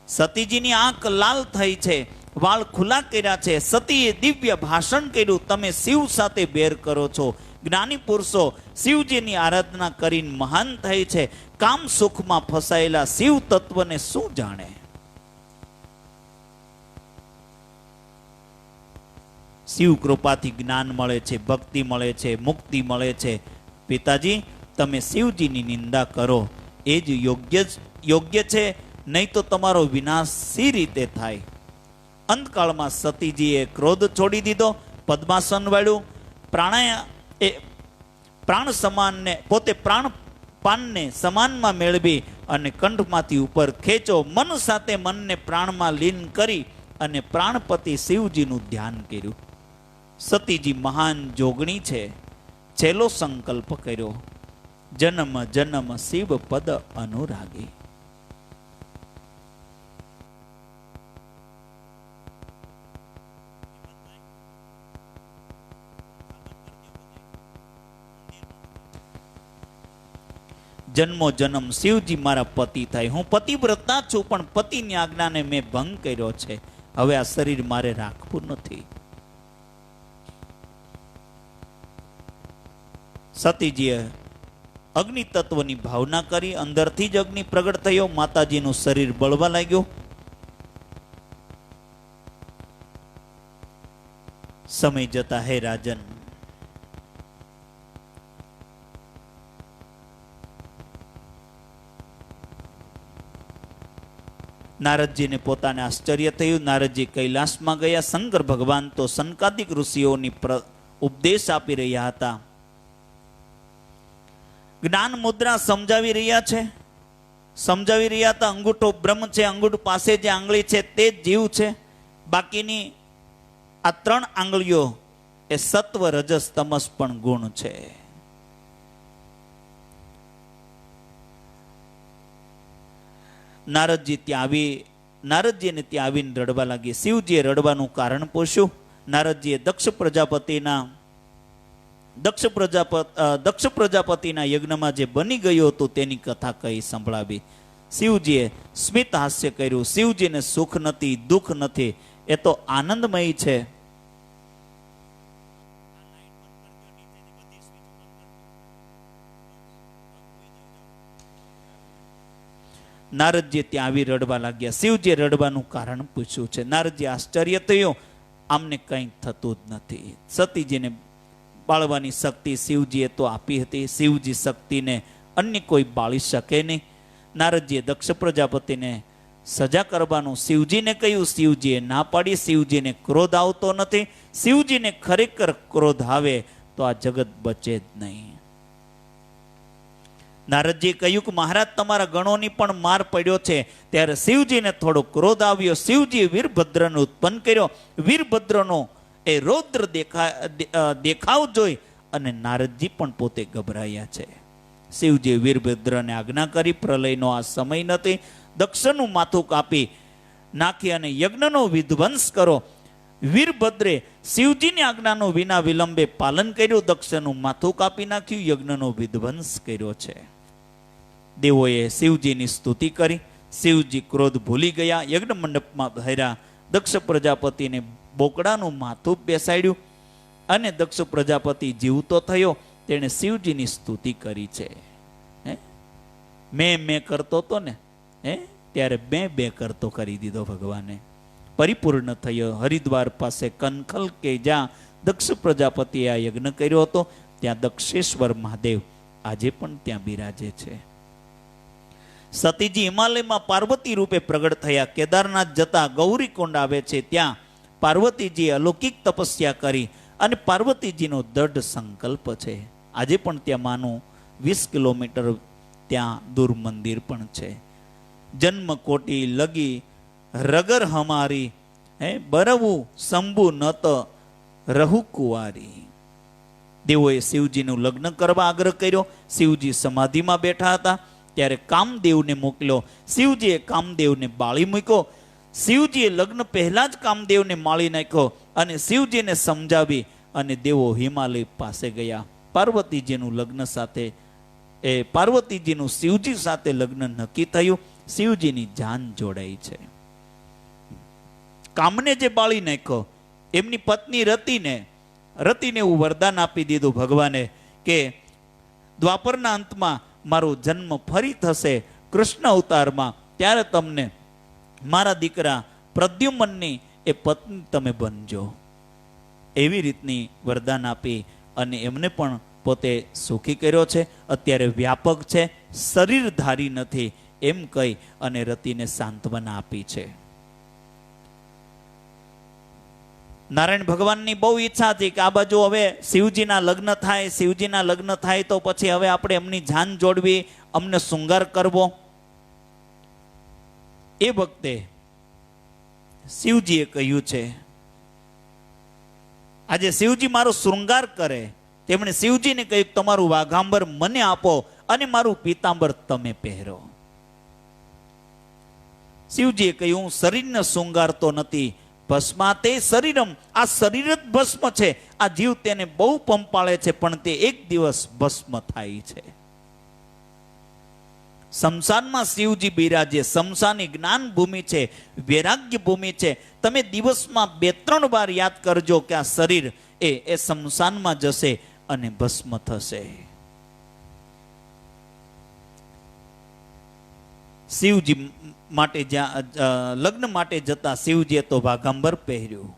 સતીજીની આંખ લાલ થઈ છે, વાળ ખુલ્લા કર્યા છે. સતીએ દિવ્ય ભાષણ કર્યું, તમે શિવ સાથે બેર કરો છો. જ્ઞાની પુરુષો શિવજીની આરાધના કરીને મહાન થઈ છે. કામ સુખમાં ફસાયેલા શિવ તત્વને શું જાણે? શિવ કૃપાથી જ્ઞાન મળે છે, ભક્તિ મળે છે, મુક્તિ મળે છે. પિતાજી, તમે શિવજીની નિંદા કરો એ જ યોગ્ય છે, નહીં તો તમારો વિનાશ સી રીતે થાય? અંતકાળમાં સતીજીએ ક્રોધ છોડી દીધો, પદ્માસન વાળ્યું. પ્રાણ સમાનને પોતે પાનને સમાનમાં મેળવી અને કંઠમાંથી ઉપર ખેંચો. મન સાથે મનને પ્રાણમાં લીન કરી અને પ્રાણપતિ શિવજીનું ધ્યાન કર્યું. સતીજી મહાન જોગણી છે. છેલ્લો સંકલ્પ કર્યો, જન્મ જન્મ શિવ પદ અનુરાગી. જન્મો જન્મ શિવજી મારા પતિ થાય. હું પતિવ્રતા છું, પણ પતિની આજ્ઞાને મેં ભંગ કર્યો છે. હવે આ શરીર મારે રાખવું નથી. સતીજીએ અગ્નિ તત્વની ભાવના કરી. અંદરથી જ અગ્નિ પ્રગટ થયો. માતાજીનું શરીર બળવા લાગ્યું. સમય જતા હે રાજન, નારદજીને પોતાને આશ્ચર્ય થયું. નારદજી કૈલાસમાં ગયા. શંકર ભગવાન તો સનકાદિક ઋષિઓની ઉપદેશ આપી રહ્યા હતા. જ્ઞાન મુદ્રા સમજાવી રહ્યા છે, સમજાવી રહ્યા હતા. અંગૂઠો બ્રહ્મ છે, અંગૂઠ પાસે જે આંગળી છે તે જ જીવ છે. બાકીની આ 3 આંગળીઓ એ સત્વ રજસ તમસ પણ ગુણ છે. નારદજીને ત્યાં આવીને રડવા લાગી. શિવજીએ રડવાનું કારણ પૂછ્યું. નારદજીએ દક્ષ પ્રજાપતિના યજ્ઞમાં જે બની ગયું હતું તેની કથા કહી સંભળાવી. શિવજીએ સ્મિત હાસ્ય કર્યું. શિવજીને સુખ નથી, દુઃખ નથી, એ તો આનંદમય છે. નારદજી ત્યાં આવી રડવા લાગ્યા. શિવજીએ રડવાનું કારણ પૂછ્યું છે. નારદજી આશ્ચર્ય થયું. આમને કંઈ થતું જ નથી. સતીજીને બાળવાની શક્તિ શિવજીએ તો આપી હતી. શિવજી શક્તિને અન્ય કોઈ બાળી શકે નહીં. નારદજીએ દક્ષ પ્રજાપતિને સજા કરવાનું શિવજીને કહ્યું. શિવજીએ ના પાડી. શિવજીને ક્રોધ આવતો નથી. શિવજીને ખરેખર ક્રોધ આવે તો આ જગત બચે જ નહીં. નારદજીએ કહ્યું કે મહારાજ, તમારા ગણોની પણ માર પડ્યો છે. ત્યારે શિવજીને થોડો ક્રોધ આવ્યો. શિવજીએ વીરભદ્રને ઉત્પન્ન કર્યો. વીરભદ્રનો એ રૌદ્ર દેખાવ જોઈ અને નારદજી પણ પોતે ગભરાયા છે. શિવજીએ વીરભદ્રને આજ્ઞા કરી, પ્રલયનો આ સમય નથી, દક્ષનું માથું કાપી નાખી અને યજ્ઞનો વિધ્વંસ કરો. વીરભદ્રે શિવજીની આજ્ઞાનું વિના વિલંબે પાલન કર્યું. દક્ષનું માથું કાપી નાખ્યું, યજ્ઞનો વિધ્વંસ કર્યો છે. દેવોએ શિવજીની સ્તુતિ કરી. શિવજી ક્રોધ ભૂલી ગયા. યજ્ઞ મંડપમાં ભર્યા. દક્ષ પ્રજાપતિને બોકડાનું માથું બેસાડ્યું અને દક્ષ પ્રજાપતિ જીવતો થયો. તેણે શિવજીની સ્તુતિ કરી છે. મેં કરતો હતો ને, ત્યારે બે કરતો કરી દીધો ભગવાને. પરિપૂર્ણ થયો. હરિદ્વાર પાસે કનખલ કે જ્યાં દક્ષ પ્રજાપતિએ આ યજ્ઞ કર્યો હતો, ત્યાં દક્ષેશ્વર મહાદેવ આજે પણ ત્યાં બિરાજે છે. સતીજી હિમાલયમાં પાર્વતી રૂપે પ્રગટ થયા. કેદારનાથ જતા ગૌરીકુંડ આવે છે. ત્યાં પાર્વતીજીએ અલૌકિક તપસ્યા કરી અને પાર્વતીજીનો દ્રઢ સંકલ્પ છે. આજે પણ ત્યાં માનું 20 કિલોમીટર ત્યાં દૂર મંદિર પણ છે. જન્મ કોટી લગી રગર હમારી, બરવું શંભુ નત રહુ કુંવારી. દેવોએ શિવજીનું લગ્ન કરવા આગ્રહ કર્યો. શિવજી સમાધિમાં બેઠા હતા ત્યારે કામદેવને મોકલ્યો. શિવજીએ કામદેવને બાળી મૂક્યો. શિવજીએ લગ્ન પહેલા જ કામદેવને માળી નાખ્યો અને શિવજીને સમજાવી અને દેવો હિમાલય પાસે ગયા. પાર્વતીજીનું શિવજી સાથે લગ્ન નક્કી થયું. શિવજીની જાન જોડાઈ છે. કામને જે બાળી નાખ્યો એમની પત્ની રતિને એવું વરદાન આપી દીધું ભગવાને કે દ્વાપરના અંતમાં મારો જન્મ ફરી થશે કૃષ્ણ અવતારમાં, ત્યારે તમને મારા દીકરા પ્રદ્યુમ્નની એ પત્ની તમે બનજો. એવી રીતની વરદાન આપી અને એમને પણ પોતે સુખી કર્યો છે. અત્યારે વ્યાપક છે, શરીરધારી નથી એમ કહી અને રતિને સાંત્વના આપી છે. નારાયણ ભગવાનની બહુ ઈચ્છા હતી કે આ બાજુ હવે શિવજીના લગ્ન થાય, શિવજીના લગ્ન થાય તો પછી હવે આપણે એમની જાન જોડવી, અમને શૃંગાર કરવો. એ વખતે શિવજીએ કહ્યું છે, આજે શિવજી મારો શૃંગાર કરે. તેમણે શિવજીને કહ્યું તમારું વાઘાંબર મને આપો અને મારું પીતાંબર તમે પહેરો. શિવજીએ કહ્યું હું શરીરને શૃંગારતો નથી, ભસ્માતે શરીરમ, આ શરીર જ ભસ્મ છે. આ જીવ તેને બહુ પંપાળે છે પણ તે એક દિવસ ભસ્મ થાય છે. શમશાનમાં શિવજી બિરાજે. શમશાની જ્ઞાન ભૂમિ છે, વૈરાગ્ય ભૂમિ છે. તમે દિવસમાં 2-3 વાર યાદ કરજો કે આ શરીર એ શમશાનમાં જશે અને ભસ્મ થશે. શિવજી માટે જ્યાં લગ્ન માટે જતા શિવજીએ તો વાઘાંબર પહેર્યું,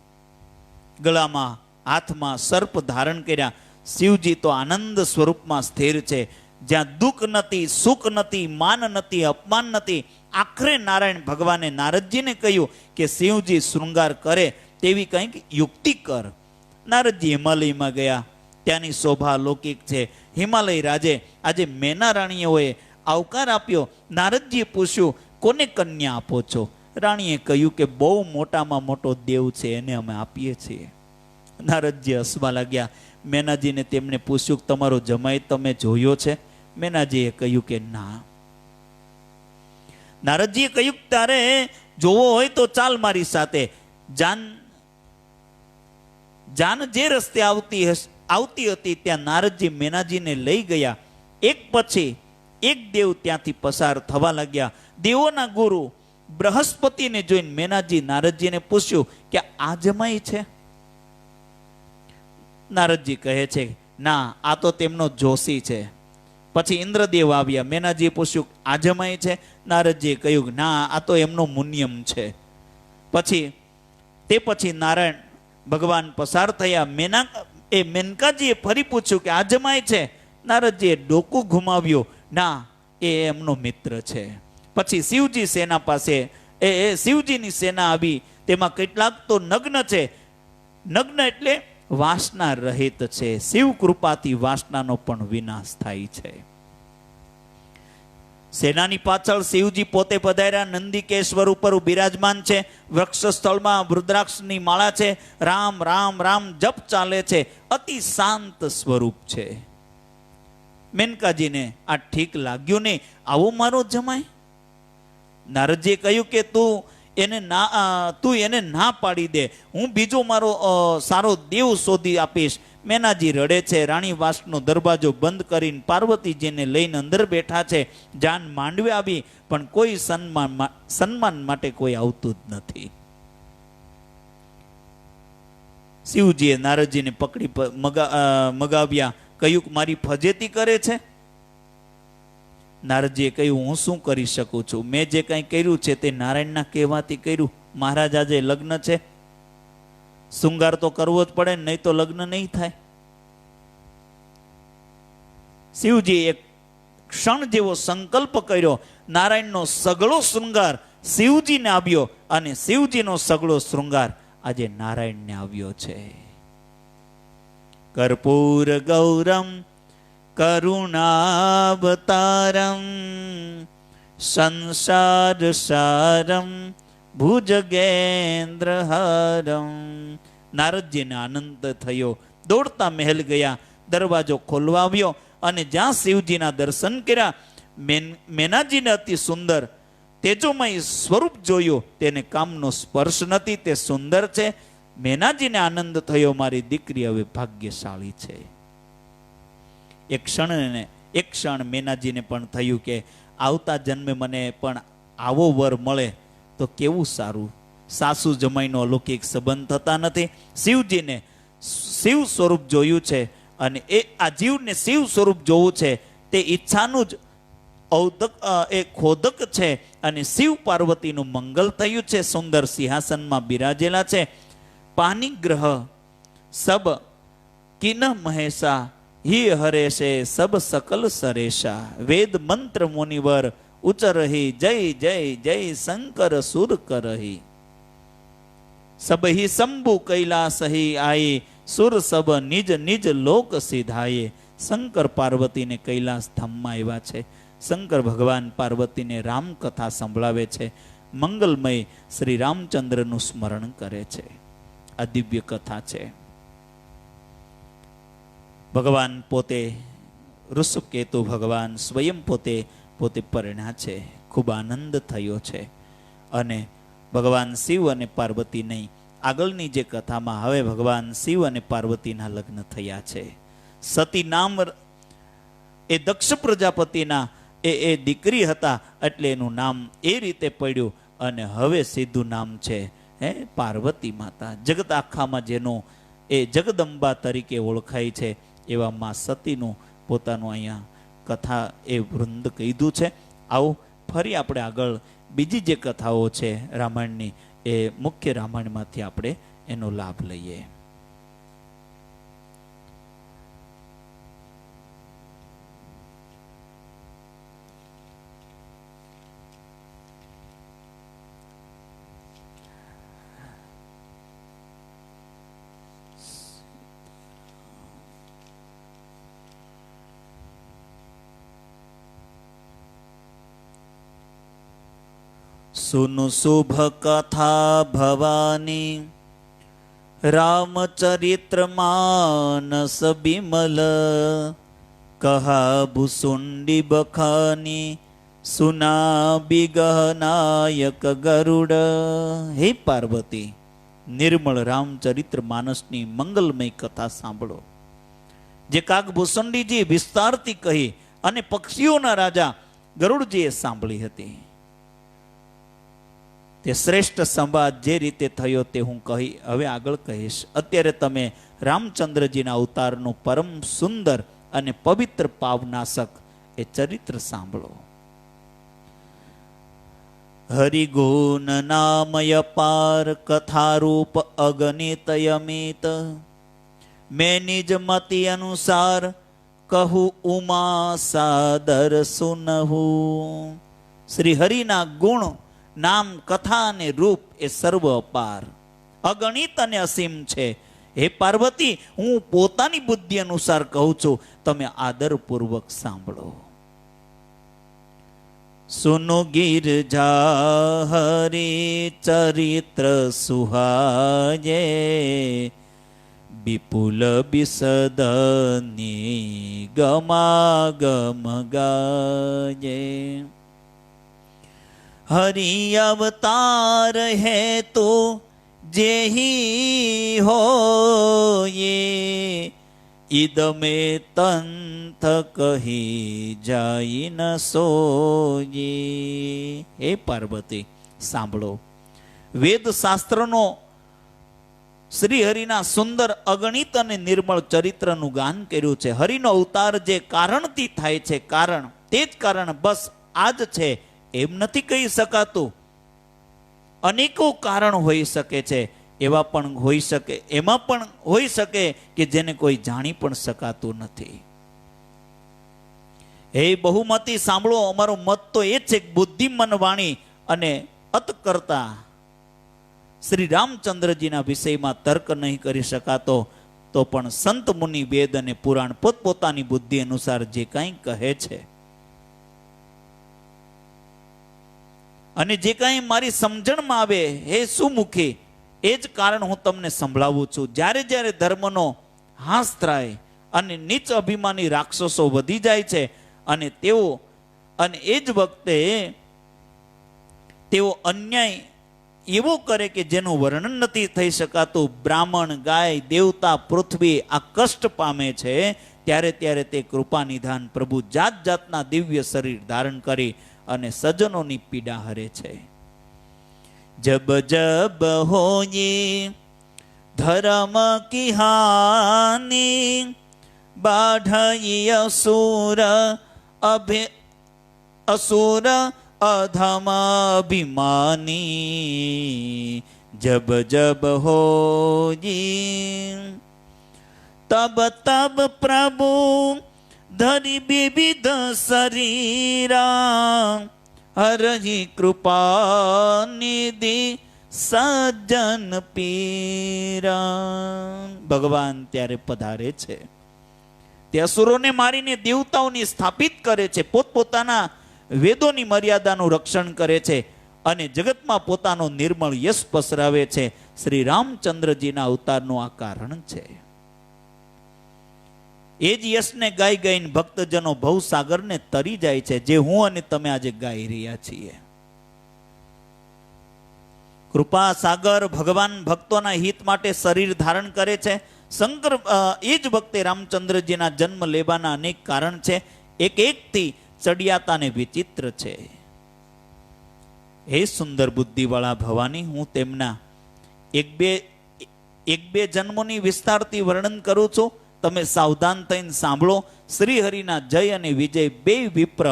ગળામાં હાથમાં સર્પ ધારણ કર્યા. શિવજી તો આનંદ સ્વરૂપમાં સ્થિર છે, જ્યાં દુઃખ નથી, સુખ નથી, માન નથી, અપમાન નથી. આખરે નારાયણ ભગવાને નારદજીને કહ્યું કે શિવજી શૃંગાર કરે તેવી કંઈક યુક્તિ કર. નારદજી હિમાલયમાં ગયા. ત્યાંની શોભા લૌકિક છે. હિમાલય રાજે આજે મેના રાણીઓએ આવકાર આપ્યો. નારદજીએ પૂછ્યું, કોને કન્યા આપો છો? રાણીએ કહ્યું કે બહુ મોટામાં મોટો દેવ છે, એને અમે આપીએ છીએ. નારદજી હસવા લાગ્યા. મેનાજીને તેમને પૂછ્યું, તમારો જમાઈ તમે જોયો છે? મેનાજીએ કહ્યું કે ના. નારદજીએ કહ્યું, તારે જોવો હોય તો ચાલ મારી સાથે. જાન જે રસ્તે આવતી હતી ત્યાં નારદજી મેનાજીને લઈ ગયા. એક પછી એક દેવ ત્યાંથી પસાર થવા લાગ્યા. દેવોના ગુરુ બૃહસ્પતિને જોઈને મેનાજી નારદજીને પૂછ્યું કે આ જમાઈ છે? નારદજી કહે છે, ના, આ તો તેમનો જોશી છે. પછી ઇન્દ્રદેવ આવ્યા. મેનાજીએ પૂછ્યું, આ જમાઈ છે? નારદજીએ કહ્યું, ના, આ તો એમનો મુનિયમ છે. પછી નારાયણ ભગવાન પસાર થયા. મેનકાજીએ ફરી પૂછ્યું કે આ જમાઈ છે? નારદજીએ ડોકું ઘુમાવ્યું, ના, એ એમનો મિત્ર છે. પછી શિવજી સેના પાસે શિવજીની સેના આવી. તેમાં કેટલાક તો નગ્ન છે. નગ્ન એટલે વાસના રહિત છે. શિવ કૃપાથી વાસનાનો પણ વિનાશ થાય છે. સેનાની પાછળ શિવજી પોતે પધાર્યા. નંદિકેશ્વર ઉપર બિરાજમાન છે. વૃક્ષ સ્થળમાં રુદ્રાક્ષની માળા છે. રામ રામ રામ જપ ચાલે છે. અતિ શાંત સ્વરૂપ છે. મેનકાજીને આ ઠીક લાગ્યું નહીં. આવો મારો જમાઈ? નારદજીએ કહ્યું કે તું એને ના પાડી દે, હું બીજો મારો સારો દેવ શોધી આપીશ. મેનાજી રડે છે. રાણીવાસનો દરવાજો બંધ કરીને પાર્વતીજીને લઈને અંદર બેઠા છે. જાન માંડવે આવી પણ કોઈ સન્માન માટે કોઈ આવતું જ નથી. શિવજીએ નારદજીને પકડી મગાવ્યા. કહ્યું કે મારી ફજેતી કરે છે? નારદજીએ કહ્યું, હું શું કરી શકું છું? મેં જે કંઈ કર્યું છે તે નારાયણના કહેવાથી કર્યું. મહારાજ આજે લગ્ન છે, શૃંગાર તો કરવો જ પડે, નહીં તો લગ્ન નહીં થાય. શિવજી એક ક્ષણ જેવો સંકલ્પ કર્યો. નારાયણનો સગળો શૃંગાર શિવજીને આવ્યો અને શિવજીનો સગળો શૃંગાર આજે નારાયણને આવ્યો છે. કર્પૂર ગૌરમ કરુણાવતારમ સંસાર સારમ ભુજગેન્દ્રહારમ. નારદજીને આનંદ થયો. દોડતા મહેલ ગયા. દરવાજો ખોલવા આવ્યો અને જ્યાં શિવજીના દર્શન કર્યા, મેનાજીને અતિ સુંદર તેજોમય સ્વરૂપ જોયું. તેને કામનો સ્પર્શ નથી, તે સુંદર છે. મેનાજીને આનંદ થયો, મારી દીકરી હવે ભાગ્યશાળી છે. એક ક્ષણ મેનાજીને પણ થયું કે આવતા જન્મે મને પણ આવો વર મળે તો કેવું સારું. સાસુ જમાઈનો અલૌકિક સંબંધ થતા નથી. શિવજીને શિવ સ્વરૂપ જોયું છે અને આ જીવને શિવ સ્વરૂપ જોવું છે તે ઈચ્છાનું જ ખોદક છે. અને શિવ પાર્વતીનું મંગલ થયું છે. સુંદર સિંહાસનમાં બિરાજેલા છે. પાની ગ્રહ સબ કિન મહેશા હિ હરેશે સબ સકલ સરેશા. વેદ મંત્ર મુનિવર ઉચરહી જય જય જય શંકર સુર કરહી. સબહી શંભુ કૈલાસહી આયે સુર સબ નિજ નિજ લોક સિધાયે. શંકર પાર્વતીને કૈલાસ ધામમાં આવ્યા છે. શંકર ભગવાન પાર્વતીને રામ કથા સંભળાવે છે. મંગલમય શ્રી રામચંદ્રનું સ્મરણ કરે છે. આ દિવ્ય કથા છે. ભગવાન પોતે ઋષભકેતુ ભગવાન સ્વયં પોતે પરણ્યા છે. ખૂબ આનંદ થયો છે. અને ભગવાન શિવ અને પાર્વતી નહીં, આગળની જે કથામાં હવે ભગવાન શિવ અને પાર્વતીના લગ્ન થયા છે. સતી નામ એ દક્ષ પ્રજાપતિના એ દીકરી હતા એટલે એનું નામ એ રીતે પડ્યું અને હવે સીધું નામ છે પાર્વતી માતા. જગત આખામાં જેનું એ જગદંબા તરીકે ઓળખાય છે એવા માં સતીનું પોતાનું અહીંયા કથા એ વૃંદ કીધું છે. આવું ફરી આપણે આગળ બીજી જે કથાઓ છે રામાયણની એ મુખ્ય રામાયણમાંથી આપણે એનો લાભ લઈએ. सुनु शुभ कथा भवानी रामचरित्र मानस बिमल कहा भुसुंडी बखानी सुना बिगहनायक गरुड़. हे पार्वती, निर्मल रामचरित्र मानसनी मंगलमय कथा सांभळो जे कागभूषुंडीजी विस्तारथी कही अने पक्षीओना राजा गरुड़जीए सांभળી હતી. તે શ્રેષ્ઠ સંવાદ જે રીતે થયો તે હું હવે આગળ કહીશ. અત્યારે તમે રામચંદ્રજીના અવતારનું પરમ સુંદર અને પવિત્ર પાવનાશક એ ચરિત્ર સાંભળો. હરિગુણ નામય પાર કથારૂપ અગણિત યમિત મેં નિજ મતિ અનુસાર કહું ઉમા સાદર સુનહું. શ્રી હરિના ગુણ નામ કથા અને રૂપ એ સર્વ અપાર અગણિત અને અસીમ છે. હે પાર્વતી, હું પોતાની બુદ્ધિ અનુસાર કહું છું, તમે આદરપૂર્વક સાંભળો. સુનો ગિરજા હરી ચરિત્ર સુહાયે વિપુલ બિસદની ગમાગમ ગાયે. हरि अवतार है तो जेही हो ये ईद में तंथ कही जाई न सोये. हे पार्वती, सांभळो. वेद शास्त्रनो श्री हरिना सुंदर अगणित અને નિર્મળ ચરિત્રનું ગાન કર્યું છે. હરિનો અવતાર જે કારણથી થાય છે, કારણ તે જ કારણ બસ આ જ છે એમ નથી કહી શકાતું. અનેકો કારણ હોઈ શકે છે, એવા પણ હોઈ શકે, એમાં પણ હોઈ શકે કે જેને કોઈ જાણી પણ શકાતું નથી. હે બહુમતી સાંભળો, અમારો મત તો એ છે કે બુદ્ધિમન વાણી અને અત કરતા શ્રી રામચંદ્રજીના વિષયમાં તર્ક નહીં કરી શકાતો તો પણ સંત મુનિ વેદ અને પુરાણ પોતપોતાની બુદ્ધિ અનુસાર જે કંઈ કહે છે અને જે કંઈ મારી સમજણમાં આવે હે સુમુખી એ જ કારણ હું તમને સંભળાવું છું. જ્યારે જ્યારે ધર્મનો હાસ થાય અને નીચ અભિમાની રાક્ષસો વધી જાય છે અને એ જ વખતે તેઓ અન્યાય એવો કરે કે જેનું વર્ણન નથી થઈ શકાતું, બ્રાહ્મણ, ગાય, દેવતા, પૃથ્વી આ કષ્ટ પામે છે, ત્યારે ત્યારે તે કૃપા નિધાન પ્રભુ જાત જાતના દિવ્ય શરીર ધારણ કરી અને સજ્જનોની પીડા હરે છે. જબ જબ હોયે ધર્મ કી હાની બાઢઈ અસુર અધમ અભિમાની. જબ જબ હોયે તબ તબ પ્રભુ ધરી વિવિધ શરીરા હરહી કૃપા નિધિ સજ્જન પીરા. ભગવાન ત્યારે પધારે છે, તે અસુરોને મારીને દેવતાઓની સ્થાપિત કરે છે, પોતપોતાના વેદોની મર્યાદાનું રક્ષણ કરે છે અને જગતમાં પોતાનો નિર્મળ યશ પસરાવે છે. શ્રી રામચંદ્રજીના અવતારનું આ કારણ છે. એ જ યશને ગાઈ ગાઈને ભક્તજનો ભવસાગરને તરી જાય છે, જે હું અને તમે આજે ગાઈ રહ્યા છીએ. કૃપા સાગર ભગવાન ભક્તોના હિત માટે શરીર ધારણ કરે છે. શંકર એ જ વખતે રામચંદ્રજીના જન્મ લેવાના અનેક કારણ છે. એક એકથી ચડિયાતા ને વિચિત્ર છે. હે સુંદર બુદ્ધિવાળા ભવાની, હું તેમના એક બે જન્મોની વિસ્તારથી વર્ણન કરું છું. તમે સાવધાન થઈને સાંભળો. શ્રી હરિના જય અને વિજય બે વિપ્ર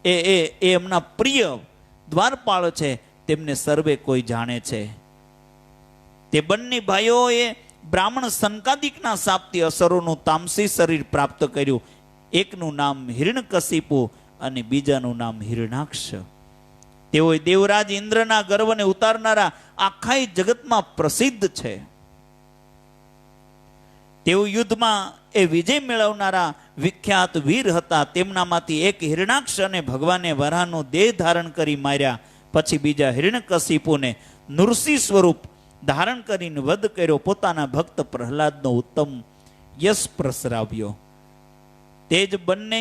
એ એમના પ્રિય દ્વારપાળ છે, તેમને સર્વે કોઈ જાણે છે. તે બંને ભાઈઓએ બ્રાહ્મણ સંકાદિકના શાપથી અસરોનું તામસી શરીર પ્રાપ્ત કર્યું. એકનું નામ હિરણ્યકશિપુ અને બીજાનું નામ હિરણાક્ષ. તેઓ દેવરાજ ઇન્દ્રના ગર્વને ઉતારનારા આખા જગતમાં પ્રસિદ્ધ છે. તેઓ યુદ્ધમાં એ વિજય મેળવનારા વિખ્યાત વીર હતા. તેમનામાંથી એક હિરણાક્ષ અને ભગવાને વરાહનો દેહ ધારણ કરી માર્યા. પછી બીજા હિરણ્યકશિપુને નૃસિંહ સ્વરૂપ ધારણ કરીને વધ કર્યો. પોતાના ભક્ત પ્રહલાદનો ઉત્તમ યશ પ્રસરાવ્યો. તે જ બંને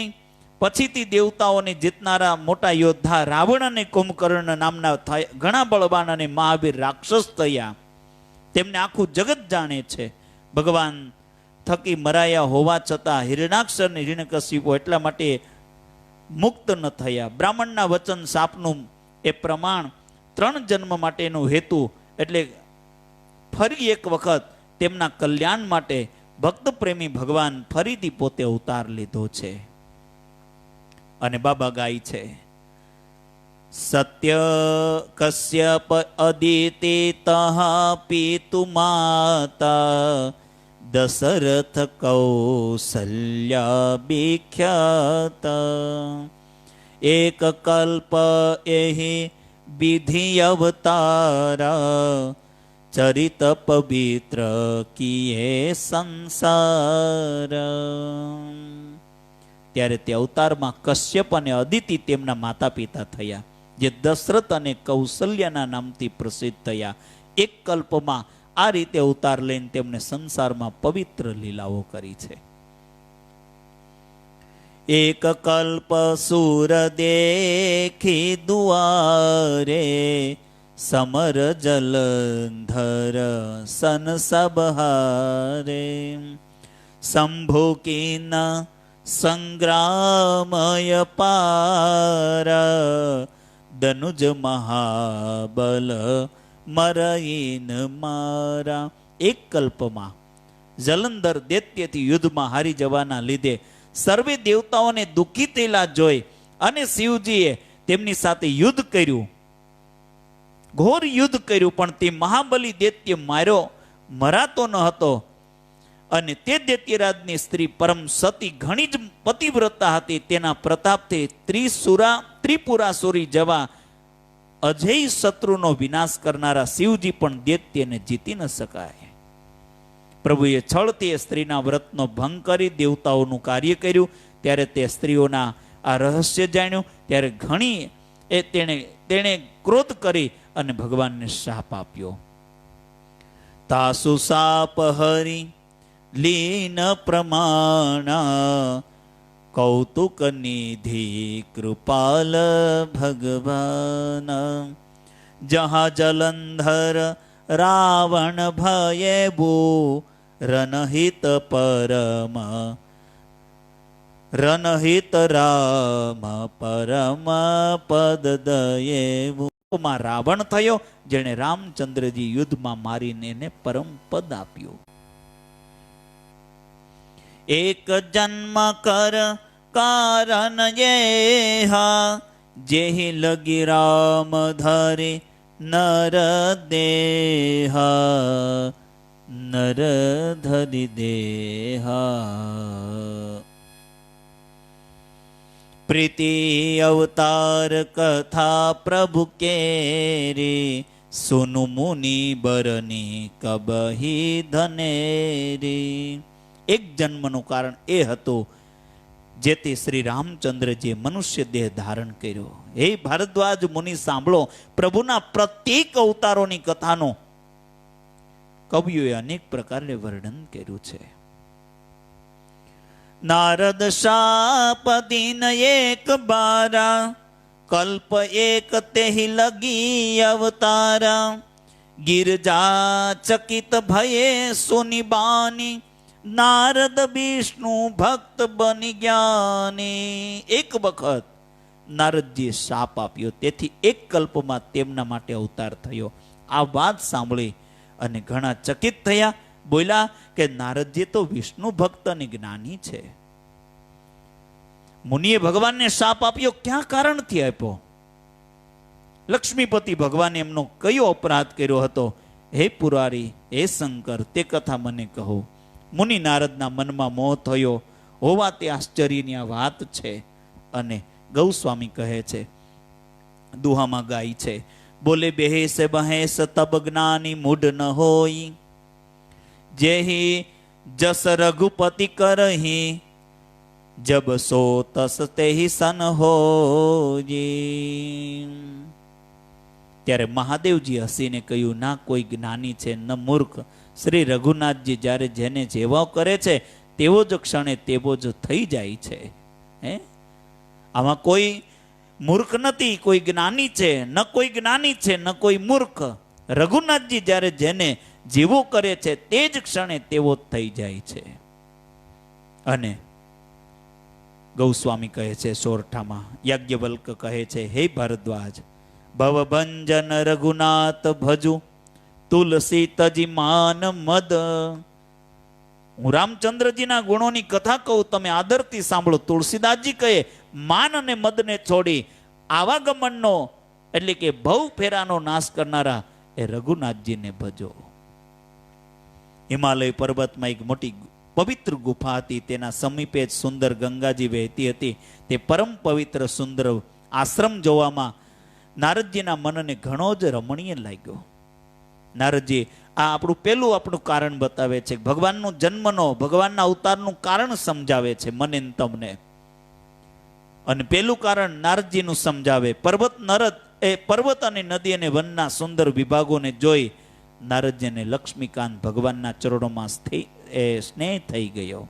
પછીથી દેવતાઓને જીતનારા મોટા યોદ્ધા રાવણ અને કુંભકર્ણ નામના ઘણા બળવાન અને મહાવીર રાક્ષસ થયા. તેમને આખું જગત જાણે છે. ભગવાન થકી મરાયા હોવા છતાં હિરણાક્ષ અને હિરણ્યકશિપુ એટલા માટે મુક્ત ન થયા. બ્રાહ્મણના વચન શાપનું એ પ્રમાણ 3 જન્મ માટેનું હેતુ, એટલે ફરી એક વખત તેમના કલ્યાણ માટે ભક્ત પ્રેમી ભગવાન ફરીથી પોતે અવતાર લીધો છે. અને બાબા ગાય છે, સત્ય કશ્યપ અદિતિ તહ પિતુ માતા દશરથ કૌસલ્યા વિખ્યાત એક કલ્પ એહી વિધિ અવતારા ચરિત પવિત્ર કિયે સંસાર. ત્યારે તે અવતારમાં કશ્યપ અને અદિતિ તેમના માતા પિતા થયા, જે દશરથ અને કૌશલ્યાના નામથી પ્રસિદ્ધ થયા. એક કલ્પમાં આ રીતે અવતાર લઈને તેમને સંસારમાં પવિત્ર લીલાઓ કરી છે. એક કલ્પ સુર દેખી દુઆરે સમર જલંધર સન સબહારે શંભુ કીન સંગ્રામય પારા દનુજ મહાબલ મરઈન મારા. એક કલ્પમાં જલંધર દૈત્યથી યુદ્ધમાં હારી જવાના લીધે સર્વે દેવતાઓને દુઃખી થયેલા જોઈ અને શિવજીએ તેમની સાથે યુદ્ધ કર્યું, ઘોર યુદ્ધ કર્યું. પણ તે મહાબલી દૈત્ય મરાતો ન હતો. અને તે દૈત્યરાજની સ્ત્રી પરમ સતી ઘણી જ પતિવ્રતા હતી. તેના પ્રતાપથી ત્રિપુરાસુરી જવા અજય શત્રુનો વિનાશ કરનારા શિવજી પણ દૈત્યને જીતી ન શકાય. પ્રભુએ છળથી સ્ત્રીના વ્રતનો ભંગ કરી દેવતાઓનું કાર્ય કર્યું. ત્યારે તે સ્ત્રીઓના આ રહસ્ય જાણ્યું. ત્યારે ઘણી તેણે ક્રોધ કરી અને ભગવાનને શાપ આપ્યો. તાસુ શાપ હરી લીન પ્રમાણા કૌતુક નિધિ કૃપાલ ભગવાન જહા જલંધર રાવણ ભયેબુ રનહિત પરમ રનહિત રામ પરમ પદ દયેવું. રાવણ થયો, જેણે રામચંદ્રજી યુદ્ધમાં મારીને એને પરમ પદ આપ્યું. એક જન્મ કર કારણ યેહા જેહી લગી રામ ધરે નર દેહા નર ધરી દેહા. પ્રીતિ અવતાર કથા પ્રભુ કેરી સુનુ મુનિ બરની કબહી ધનેરી. એક જન્મનું કારણ એ હતું જેથી શ્રી રામચંદ્રજીએ મનુષ્ય દેહ ધારણ કર્યો. હે ભારદ્વાજ મુનિ સાંભળો, પ્રભુના પ્રત્યેક અવતારોની કથાનો કવિઓએ અનેક પ્રકારે વર્ણન કર્યું છે. નારદ શાપ દિન એક બારા કલ્પ એક તેહી લગી અવતારા ગિરજા ચકિત ભયે સુનિબાની નારદ વિષ્ણુ ભક્ત બની જ્ઞાની. એક વખત નારદજીએ શાપ આપ્યો, તેથી એક કલ્પમાં તેમના માટે અવતાર થયો. આ વાત સાંભળી અને ઘણા ચકિત થયા. બોલ્યા કે નારદજી તો વિષ્ણુ ભક્ત અને જ્ઞાની છે. મુનિએ ભગવાનને શાપ આપ્યો, ક્યાં કારણથી આપ્યો? લક્ષ્મીપતિ ભગવાને એમનો કયો અપરાધ કર્યો હતો? હે પુરારી, હે શંકર, તે કથા મને કહો. મુનિ નારદના મનમાં મોહ થયો હોવા તે આશ્ચર્યની આ વાત છે. અને ગૌસ્વામી કહે છે, દુહામાં ગાય છે, બોલે બેહેસ બહેસ તબ જ્ઞાની મૂઢ ન હોય, જેહી જસ રઘુપતિ કરહી, જબ સો તસ તેહી સન હોજી. ત્યારે મહાદેવજી હસીને કહ્યું, ના કોઈ જ્ઞાની છે ન મૂર્ખ. શ્રી રઘુનાથજી જ્યારે જેને જેવા કરે છે તેવો જ ક્ષણે તેવો જ થઈ જાય છે. હે, આમાં કોઈ મૂર્ખ નથી, કોઈ જ્ઞાની છે. ન કોઈ જ્ઞાની છે ન કોઈ મૂર્ખ. રઘુનાથજી જ્યારે જેને જેવો કરે છે તે જ ક્ષણે તેવો થઈ જાય છે. અને ગૌસ્વામી કહે છે સોરઠામાં, યાજ્ઞવલ્ક કહે છે, હે ભારદ્વાજ, ભવભંજન રઘુનાથ ભજુ, તુલસી તજી માન મદ. હું રામચંદ્રજીના ગુણોની કથા કહું, તમે આદરથી સાંભળો. તુલસીદાસજી કહે, માન અને મદને છોડી આવાગમનનો એટલે કે ભવ ફેરાનો નાશ કરનારા એ રઘુનાથજીને ભજો. હિમાલય પર્વતમાં એક મોટી પવિત્ર ગુફા હતી. તેના સમીપે જ સુંદર ગંગાજી વહેતી હતી. તે પરમ પવિત્ર સુંદર આશ્રમ જોવામાં નારદજીના મનને ઘણો જ રમણીય લાગ્યો. નારદજી આ આપણું કારણ બતાવે છે. ભગવાનનો જન્મનો, ભગવાનના અવતારનું કારણ સમજાવે છે મને ને તમને. અને પેલું કારણ નારદજીનું સમજાવે. પર્વત અને નદી અને વનના સુંદર વિભાગોને જોઈ નારદજીને લક્ષ્મીકાંત ભગવાનના ચરણોમાં સ્નેહ થઈ ગયો.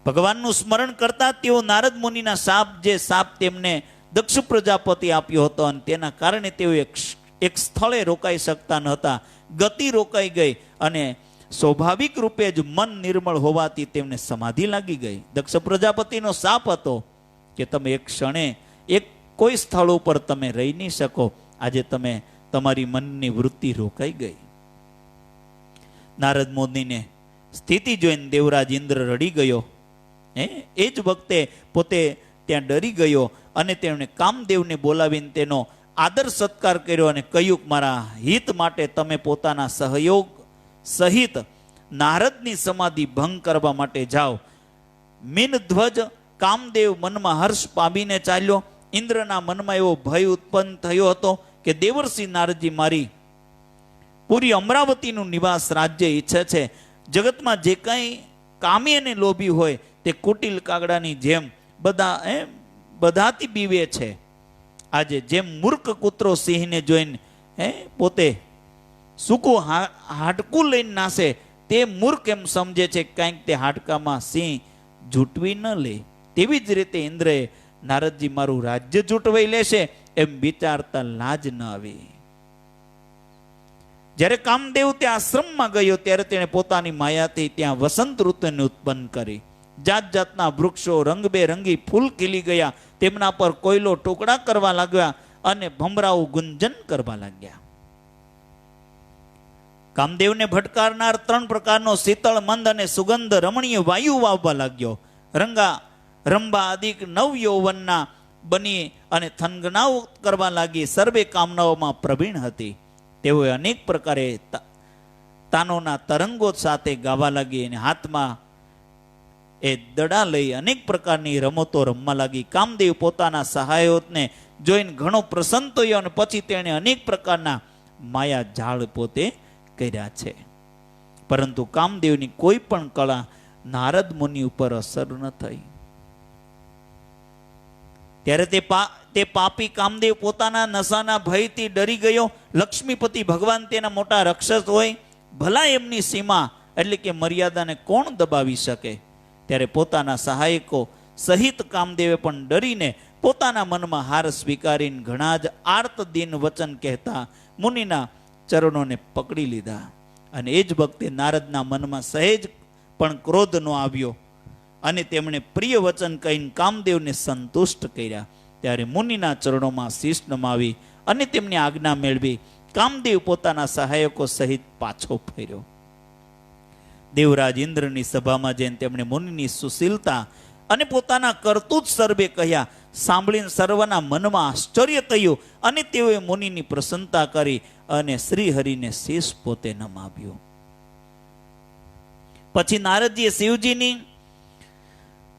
ભગવાનનું સ્મરણ કરતા તેઓ નારદ મુનિના શાપ તેમને દક્ષ પ્રજાપતિ આપ્યો હતો અને તેના કારણે તેઓ એક સ્થળે રોકાઈ શકતા ન હતા. ગતિ રોકાઈ ગઈ અને સ્વાભાવિક રૂપે જ મન નિર્મળ હોવાથી તેમને સમાધિ લાગી ગઈ. દક્ષ પ્રજાપતિનો શાપ હતો કે તમે એક ક્ષણે એક કોઈ સ્થળ ઉપર તમે રહી નહીં શકો. આજે તમારી મનની વૃત્તિ રોકાઈ ગઈ. નારદ મુનિને સ્થિતિ જોઈને દેવરાજ ઇન્દ્ર રડી ગયો. એ જ વખતે પોતે ત્યાં ડરી ગયો અને તેમણે કામદેવને બોલાવીને તેનો આદર સત્કાર કર્યો અને કહ્યું, મારા હિત માટે તમે પોતાના સહયોગ સહિત નારદની સમાધિ ભંગ કરવા માટે જાઓ. મીનધ્વજ કામદેવ મનમાં હર્ષ પામીને ચાલ્યો. ઇન્દ્રના મનમાં એવો ભય ઉત્પન્ન થયો હતો કે દેવર્ષિ નારદજી મારી પૂરી અમરાવતીનું નિવાસ રાજ્ય ઈચ્છે છે. જગતમાં જે કંઈ કામી અને લોભી હોય તે કુટિલ કાગડાની જેમ બધાથી બીવે છે. આજે જેમ મૂર્ખ કૂતરો સિંહને જોઈને પોતે સૂકું હાડકું લઈને નાસે, તે મૂર્ખ એમ સમજે છે કંઈક તે હાડકામાં સિંહ જૂટવી ન લે. તેવી જ રીતે ઇન્દ્રએ નારદજી મારું રાજ્ય જૂટવાઈ લેશે એમ વિચારતા લાજ ન આવી. જ્યારે કામદેવ ત્યાં આશ્રમમાં ગયો ત્યારે તેણે પોતાની માયાથી ત્યાં વસંત ઋતુને ઉત્પન્ન કરી. જાત જાતના વૃક્ષો, રંગબેરંગી ફૂલ ખીલી ગયા. તેમના પર કોયલો ટુકડા કરવા લાગ્યા અને ભમરાઓ ગુંજન કરવા લાગ્યા. કામદેવને ભટકારનાર 3 પ્રકારનો શીતળ, મંદ અને સુગંધ રમણીય વાયુ વાવવા લાગ્યો. રંભા આદિક નવ યૌવનના બની અને થનગનાવ કરવા લાગી. સર્વે કામનાઓમાં પ્રવીણ હતી. તેઓએ અનેક પ્રકારે તાનોના તરંગો સાથે ગાવા લાગી અને હાથમાં એ દડા લઈ અનેક પ્રકારની રમતો રમવા લાગી. કામદેવ પોતાના સહાયોને જોઈને ઘણો પ્રસન્ન થયો અને પછી તેણે અનેક પ્રકારના માયા જાળ પોતે કર્યા છે. પરંતુ કામદેવની કોઈ પણ કળા નારદ મુનિ ઉપર અસર ન થઈ. ત્યારે તે પાપી કામદેવ પોતાના નશાના ભયથી ડરી ગયો. લક્ષ્મીપતિ ભગવાન તેના મોટા રક્ષક હોય, ભલા એમની સીમા એટલે કે મર્યાદાને કોણ દબાવી શકે? ત્યારે પોતાના સહાયકો સહિત કામદેવે પણ ડરીને પોતાના મનમાં હાર સ્વીકારીને ઘણા જ આર્ત દિન વચન કહેતા મુનિના ચરણોને પકડી લીધા અને એ જ વખતે નારદના મનમાં સહેજ પણ ક્રોધ ન આવ્યો અને તેમણે પ્રિય વચન કહીને કામદેવને સંતુષ્ટ કર્યા. ત્યારે મુનિના ચરણોમાં શીશ નમાવી અને તેમની આજ્ઞા મેળવી કામદેવ પોતાના સહાયકો સહિત પાછો ફર્યો. દેવરાજ ઇન્દ્રની સભામાં જઈને તેમણે મુનિની સુશીલતા અને પોતાના કરતૂત સર્વે કહ્યા. સાંભળીને સર્વના મનમાં આશ્ચર્ય થયું અને તેઓએ મુનિની પ્રસન્નતા કરી અને શ્રી હરિને શીશ પોતે નમાવ્યો. પછી નારદજીએ શિવજીની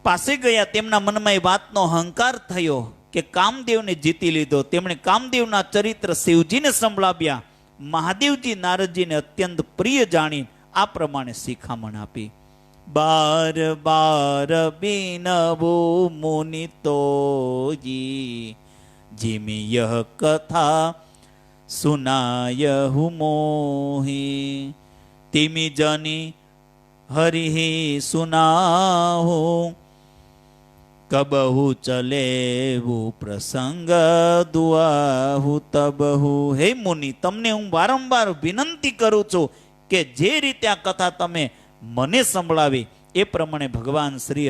પાસે ગયા. તેમના મનમાં એ વાતનો અહંકાર થયો કે કામદેવને જીતી લીધો. તેમણે કામદેવના ચરિત્ર શિવજીને સંભળાવ્યા. મહાદેવજી નારદજીને અત્યંત પ્રિય જાણી આ પ્રમાણે શિખામણ આપી. બાર બાર બિનવો મુનિ તોયી જીમિ યહ કથા સુનાયહુ મોહી તિમિ જની હરિ સુનાહુ કબહુ ચલેવું પ્રસંગ દુઆહુ તબહુ. હે મુનિ, તમને હું વારંવાર વિનંતી કરું છું કે જે રીતે આ કથા તમે મને સંભળાવી એ પ્રમાણે ભગવાન શ્રી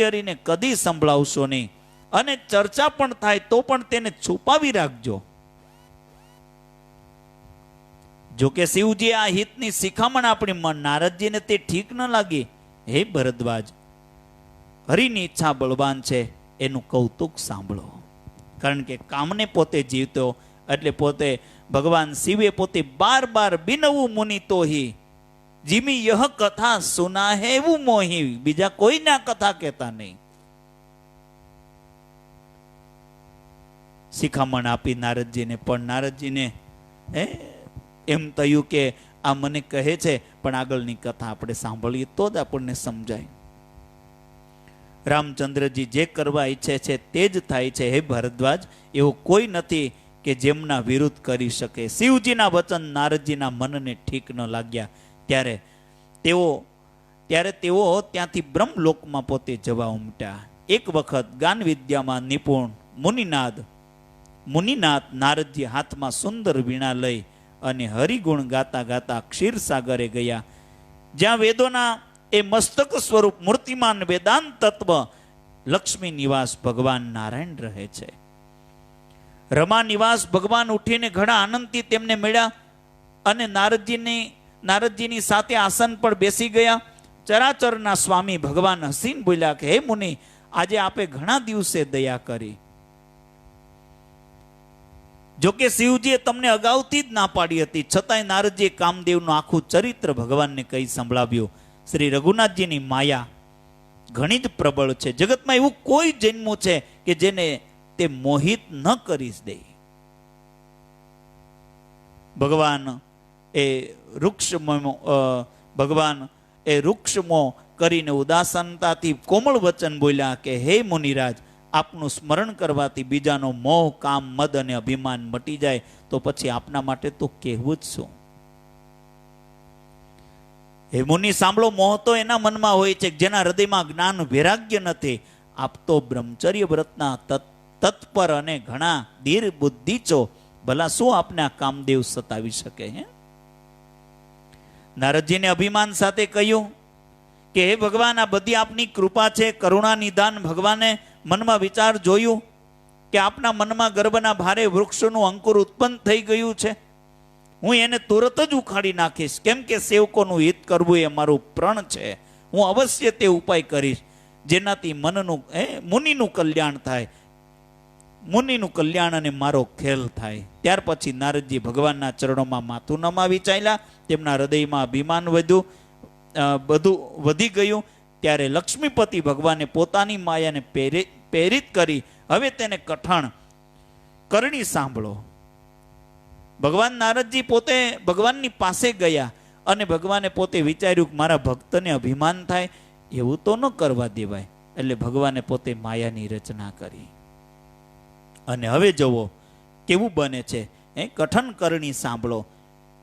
હરિને કદી સંભળાવશો નહીં અને ચર્ચા પણ થાય તો પણ તેને છુપાવી રાખજો. જોકે શિવજી આ હિતની શિખામણ આપણી નારદજીને તે ઠીક ન લાગી. હે ભરદ્વાજ, હરિની ઈચ્છા બળવાન છે, એનું કૌતુક સાંભળો. કારણ કે કામને પોતે જીવતો એટલે પોતે ભગવાન શિવે પોતે બાર બાર બિનવું મુનિ તોહી જીમી યહ કથા સુના હે એવું મોહી. બીજા કોઈના કથા કહેતા નહીં. શિખામણ આપી નારદજીને. પણ નારદજીને એમ થયું કે આ મને કહે છે પણ આગળની કથા આપણે સાંભળીએ તો જ આપણને સમજાય. રામચંદ્રજી જે કરવા ઈચ્છે છે તે જ થાય છે. હે ભરદ્વાજ, એવું કોઈ નથી કે જેમના વિરુદ્ધ કરી શકે. શિવજીના વચન નારદજીના મનને ઠીક ન લાગ્યા. ત્યારે તેઓ ત્યાંથી બ્રહ્મલોકમાં પોતે જવા ઉમટ્યા. એક વખત ગાન વિદ્યામાં નિપુણ મુનિનાથ નારદજી હાથમાં સુંદર વીણા લઈ અને હરિગુણ ગાતા ગાતા ક્ષીરસાગરે ગયા, જ્યાં વેદોના એ મસ્તક સ્વરૂપ મૂર્તિમાન વેદાંત તત્વ લક્ષ્મી નિવાસ ભગવાન નારાયણ રહે છે. રમા નિવાસ ભગવાન ઉઠીને ઘણા આનંદથી તેમને મળ્યા અને નારદજીની સાથે આસન પર બેસી ગયા. ચરાચરના સ્વામી ભગવાન હસીને બોલ્યા કે હે મુનિ, આજે આપે ઘણા દિવસે દયા કરી. જોકે શિવજીએ તમને અગાઉથી જ ના પાડી હતી, છતાંય નારદજીએ કામદેવનું આખું ચરિત્ર ભગવાનને કહી સંભળાવ્યું. શ્રી રઘુનાથજીની માયા ઘણી જ પ્રબળ છે. જગતમાં એવું કોઈ જન્મો છે કે જેને તે મોહિત ન કરી દે. ભગવાન એ વૃક્ષમો કરીને ઉદાસનતાથી કોમળ વચન બોલ્યા કે હે મુનિરાજ, આપનું સ્મરણ કરવાથી બીજાનો મોહ, કામ, મદ અને અભિમાન મટી જાય તો પછી આપના માટે તો કહેવું જ શું. હે મુનિ સાંભળો, મોહ તો એના મનમાં હોય છે જેના હૃદયમાં જ્ઞાન વૈરાગ્ય નથી. આપ તો બ્રહ્મચર્ય વ્રતના તત્પર અને ઘણા ધીર બુદ્ધિ છો, ભલા શું આપને આ કામદેવ સતાવી શકે? હે નારદજીને અભિમાન સાથે કહ્યું કે હે ભગવાન, આ બધી આપની કૃપા છે, કરુણા નિદાન. ભગવાને મનમાં વિચાર જોયું કે આપના મનમાં ગર્ભના ભારે વૃક્ષનું અંકુર ઉત્પન્ન થઈ ગયું છે. હું એને તુરત જ ઉખાડી નાખીશ, કેમ કે સેવકોનું હિત કરવું એ મારું પ્રણ છે. હું અવશ્ય તે ઉપાય કરીશ જેનાથી મુનિનું કલ્યાણ થાય, મુનિનું કલ્યાણ અને મારો ખેલ થાય. ત્યાર પછી નારદજી ભગવાનના ચરણોમાં માથું નમાવી ચાલ્યા. તેમના હૃદયમાં અભિમાન બધું વધી ગયું. ત્યારે લક્ષ્મીપતિ ભગવાને પોતાની માયાને પ્રેરિત કરી હવે તેને કઠણ કરણી સાંભળો. ભગવાન નારદજી પોતે ભગવાનની પાસે ગયા અને ભગવાને પોતે વિચાર્યું કે મારા ભક્તને અભિમાન થાય એવું તો ન કરવા દેવાય. એટલે ભગવાને પોતે માયાની રચના કરી અને હવે જુઓ કેવું બને છે. કઠન કરણી સાંભળો.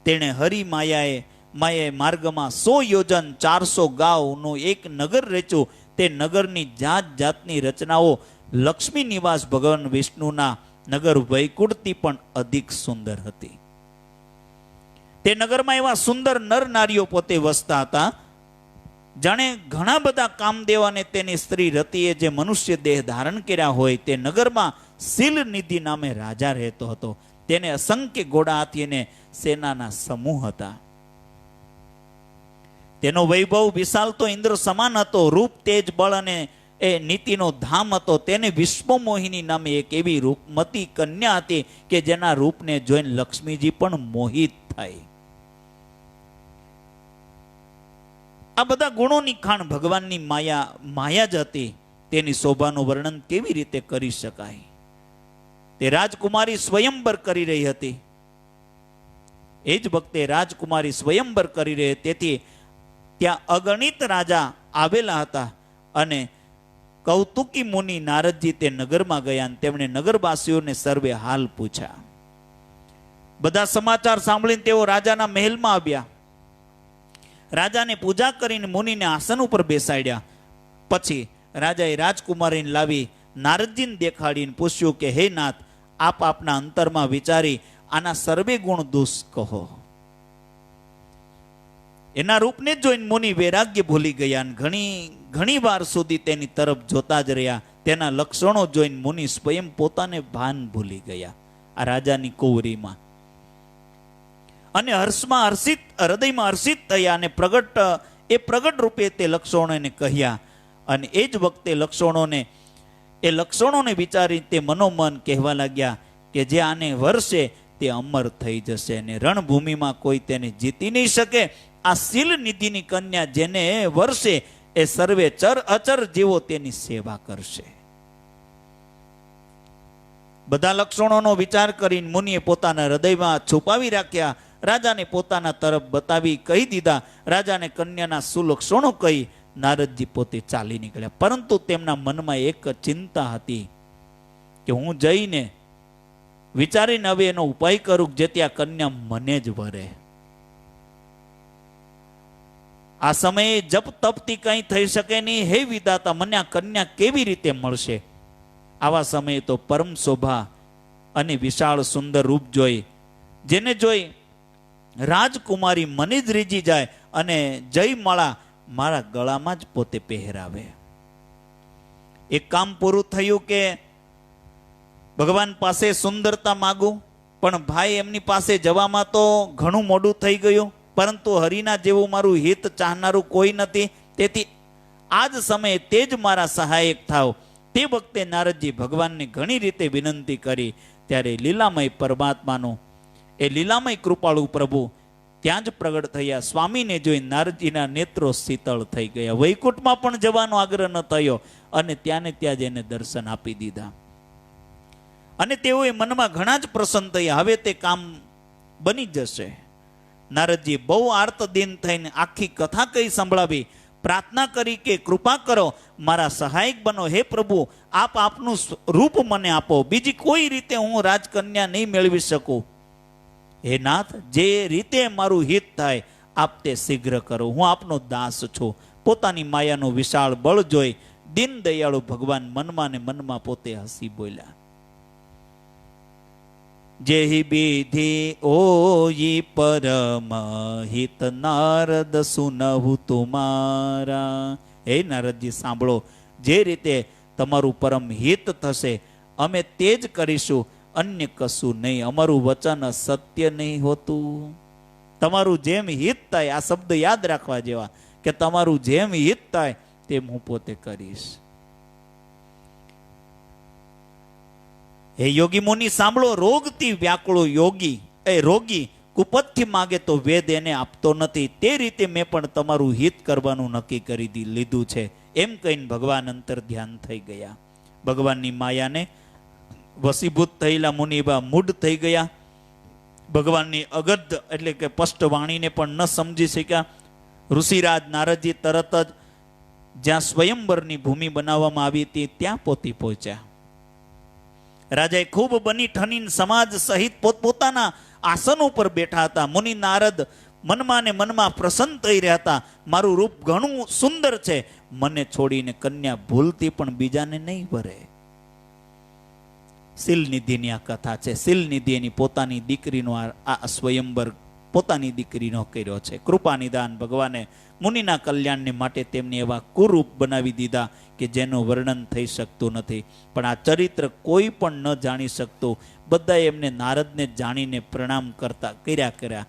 તેણે હરિ માયાએ માર્ગમાં 100 યોજન 400 ગાઉનું એક નગર રચ્યું. તે નગરની જાત જાતની રચનાઓ લક્ષ્મી નિવાસ ભગવાન વિષ્ણુના નગર વૈકુંઠથી પણ અધિક સુંદર હતી. તે નગરમાં એવા સુંદર નર નારીઓ પોતે વસતા હતા. જાણે ઘણા બધા કામદેવ અને તેની સ્ત્રી રતિએ જે મનુષ્ય દેહ ધારણ કર્યા હોય તે નગરમાં શીલનિધિ નામે રાજા રહેતો હતો. તેને અસંખ્ય ઘોડા હાથી અને સેનાના સમૂહ હતા. તેનો વૈભવ વિશાલ તો ઇન્દ્ર સમાન હતો. રૂપ, તેજ, બળ અને એ નીતિનો ધામ હતો. તેને વિશ્વમોહિની નામે એક એવી રૂપમતી કન્યા હતી કે જેના રૂપને જોઈને લક્ષ્મીજી પણ મોહિત થાય. આ બધા ગુણોની ખાણ ભગવાનની માયા જ હતી. તેની શોભાનું વર્ણન કેવી રીતે કરી શકાય? તે રાજકુમારી સ્વયંવર કરી રહી હતી. એ જ વખતે રાજકુમારી સ્વયંવર કરી રહી, તેથી ત્યાં અગણિત રાજા આવેલા હતા. અને કૌતુકી મુનિ નારદજી તે નગરમાં ગયા અને તેમણે નગરવાસીઓને સર્વે હાલ પૂછ્યા. બધા સમાચાર સાંભળીને તેઓ રાજાના મહેલમાં આવ્યા. રાજાને પૂજા કરીને મુનિને આસન ઉપર બેસાડ્યા. પછી રાજાએ રાજકુમારીને લાવી નારદજીને દેખાડીને પૂછ્યું કે હે નાથ, આપ આપના અંતરમાં વિચારી આના સર્વે ગુણ દોષ કહો. એના રૂપને જોઈને મુનિ વૈરાગ્ય ભૂલી ગયા અને ઘણી વાર સુધી તેની તરફ જોતા જ રહ્યા. તેના લક્ષણો જોઈને મુનિ સ્વયં પોતાને ભાન ભૂલી ગયા આ રાજાની કુંવરીમાં. અને હૃદયમાં હર્ષિત થયા અને પ્રગટ રૂપે તે લક્ષણોને કહ્યા. અને એ જ વખતે લક્ષણોને વિચારી તે મનોમન કહેવા લાગ્યા કે જે આને વરસે તે અમર થઈ જશે અને રણભૂમિમાં કોઈ તેને જીતી નહીં શકે. આ શીલનિધિની કન્યા જેને વરસે એ સર્વે ચર અચર જીવો તેની સેવા કરશે. બધા લક્ષણોનો વિચાર કરીને મુનિએ પોતાના હૃદયમાં છુપાવી રાખ્યા. રાજાને પોતાના તરફ બતાવી કહી દીધા. રાજાને કન્યાના સુલક્ષણો કહી નારદજી પોતે ચાલી નીકળ્યા. પરંતુ તેમના મનમાં એક ચિંતા હતી કે હું જઈને વિચારીને હવે એનો ઉપાય કરું જેથી આ કન્યા મને જ વરે. આ સમયે જપ તપથી કંઈ થઈ શકે નહીં. હે વિધાતા, મને આ કન્યા કેવી રીતે મળશે? આવા સમયે તો પરમ શોભા અને વિશાળ સુંદર રૂપ જોઈ, જેને જોઈ રાજકુમારી મને જ રીઝી જાય અને જયમાળા મારા ગળામાં જ પોતે પહેરાવે. એક કામ પૂરું થયું કે ભગવાન પાસે સુંદરતા માગું, પણ ભાઈ એમની પાસે જવામાં તો ઘણું મોડું થઈ ગયું. પરંતુ હરિના જેવું મારું હિત ચાહનારું કોઈ નથી. તેથી આ જ સમયે તે જ મારા સહાયક થાવ. તે વખતે નારદજી ભગવાનને ઘણી રીતે વિનંતી કરી. ત્યારે લીલામય પરમાત્માનું એ લીલામય કૃપાળુ પ્રભુ ત્યાં જ પ્રગટ થયા. સ્વામીને જોઈ નારદજીના નેત્રો શીતળ થઈ ગયા. વૈકુંઠમાં પણ જવાનો આગ્રહ ન થયો અને ત્યાંને ત્યાં જ એને દર્શન આપી દીધા. અને તેઓએ મનમાં ઘણા જ પ્રસન્ન થયા. હવે તે કામ બની જશે. નારદજી બહુ આર્તદીન થઈને આખી કથા કઈ સંભળાવી. પ્રાર્થના કરી કે કૃપા કરો, મારા સહાયક બનો. હે પ્રભુ, આપ આપનું રૂપ મને આપો. બીજી કોઈ રીતે હું રાજકન્યા નહીં મેળવી શકું. હે નાથ, જે રીતે મારું હિત થાય આપ તે શીઘ્ર કરો. હું આપનો દાસ છું. પોતાની માયાનું વિશાળ બળ જોઈ દીન દયાળુ ભગવાન મનમાં ને મનમાં પોતે હસી બોલ્યા. જેહી વિધિ ઓઈ પરમ હિત નારદ સુનહુ તુમારા. હે નારદજી, સાંભળો, જે રીતે તમારું પરમ હિત થશે અમે તે જ કરીશું, અન્ય કશું નહીં. અમારું વચન સત્ય નહીં હોતું. તમારું જેમ હિત થાય, આ શબ્દ યાદ રાખવા જેવા, કે તમારું જેમ હિત થાય તેમ હું પોતે કરીશ. હે યોગી મુનિ સાંભળો, રોગથી વ્યાકુળો રોગી કુપતથી માગે તો વેદ એને આપતો નથી. તે રીતે મેં પણ તમારું હિત કરવાનું નક્કી કરી લીધું છે. એમ કહીને ભગવાન અંતર ધ્યાન થઈ ગયા. ભગવાનની માયાને વસીભૂત થયેલા મુનિબા મૂઢ થઈ ગયા. ભગવાનની અગધ એટલે કે સ્પષ્ટ વાણીને પણ ન સમજી શક્યા. ઋષિરાજ નારદજી તરત જ જ્યાં સ્વયંવરની ભૂમિ બનાવવામાં આવી હતી ત્યાં પહોંચ્યા. રાજાએ ખૂબ બની ઠનીને સમાજ સહિત પોતપોતાના આસન ઉપર બેઠા હતા. મુનિ નારદ મનમાં ને મનમાં પ્રસન્ન થઈ રહ્યા હતા. મારું રૂપ ઘણું સુંદર છે. મને છોડીને કન્યા ભૂલતી પણ બીજાને નહીં વરે. શીલનિધિની આ કથા છે. શીલનિધિ એની પોતાની દીકરીનો આ સ્વયંવર પોતાની દીકરીનો કર્યો છે. કૃપા નિદાન ભગવાને મુનિના કલ્યાણને માટે તેમને એવા કુરૂપ બનાવી દીધા કે જેનું વર્ણન થઈ શકતું નથી. પણ આ ચરિત્ર કોઈ પણ ન જાણી શકતું. બધા એમને નારદને જાણીને પ્રણામ કર્યા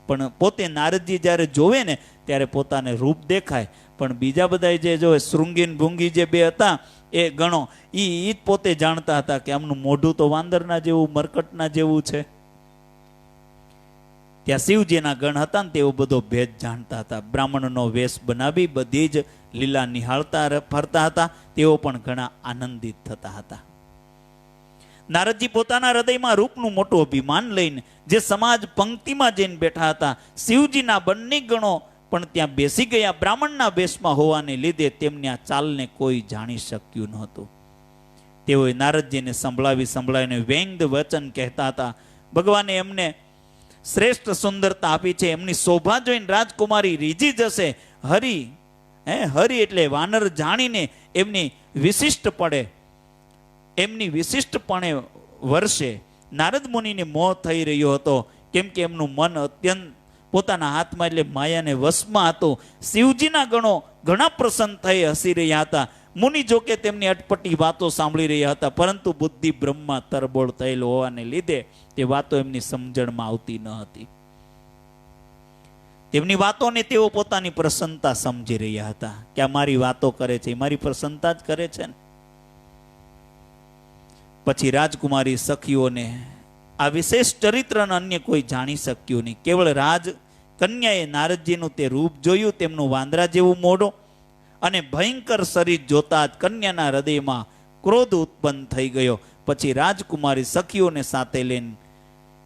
પણ પોતે નારદજી જ્યારે જોવે ને ત્યારે પોતાને રૂપ દેખાય, પણ બીજા બધા જે જોવે શૃંગી ભૂંગી જે બે હતા એ ગણો એ જ પોતે જાણતા હતા કે આમનું મોઢું તો વાંદરના જેવું મરકટના જેવું છે. ત્યાં શિવજીના ગણ હતા ને તેઓ બધો ભેદ જાણતા હતા. બ્રાહ્મણનો વેશ બનાવી બધી જ લીલા નિહાળતા ફરતા હતા. તેઓ પણ ઘણા આનંદિત થતા હતા. નારદજી પોતાના હૃદયમાં રૂપનું મોટું અભિમાન લઈને જે સમાજ પંક્તિમાં જઈને બેઠા હતા, શિવજીના બંને ગણો પણ ત્યાં બેસી ગયા. બ્રાહ્મણના વેશમાં હોવાને લીધે તેમની આ ચાલને કોઈ જાણી શક્યું નહોતું. તેઓએ નારદજીને સંભળાવીને વ્યંગ્ય વચન કહેતા હતા. ભગવાને એમને શ્રેષ્ઠ સુંદરતા આપી છે, એમની શોભા જોઈને રાજકુમારી રીઝી જશે. હરિ એટલે વાનર જાણીને એમની વિશિષ્ટપણે વર્ષે નારદ મુનિને મોહ થઈ રહ્યો હતો, કેમ કે એમનું મન અત્યંત પોતાના હાથમાં એટલે માયાને વશમાં હતું. શિવજીના ગણો ઘણા પ્રસન્ન થઈ હસી રહ્યા હતા. મુનિ જોકે તેમની અટપટી વાતો સાંભળી રહ્યા હતા, પરંતુ બુદ્ધિ બ્રહ્મમાં તરબોળ થયેલો હોવાને લીધે તે વાતો એમની સમજણમાં આવતી ન હતી. તેમની વાતોને તેઓ પોતાની પ્રસન્નતા સમજી રહ્યા હતા કે આ મારી વાતો કરે છે, મારી પ્રસન્નતા જ કરે છે ને. પછી રાજકુમારી સખીઓને આ વિશેષ ચરિત્રને અન્ય કોઈ જાણી શક્યું નહીં. કેવળ રાજ કન્યાએ નારદજીનું તે રૂપ જોયું, તેમનું વાંદરા જેવું મોઢું અને ભયંકર શરીર જોતા જ કન્યાના હૃદયમાં ક્રોધ ઉત્પન્ન થઈ ગયો. પછી રાજકુમારી સખીઓને સાથે લઈને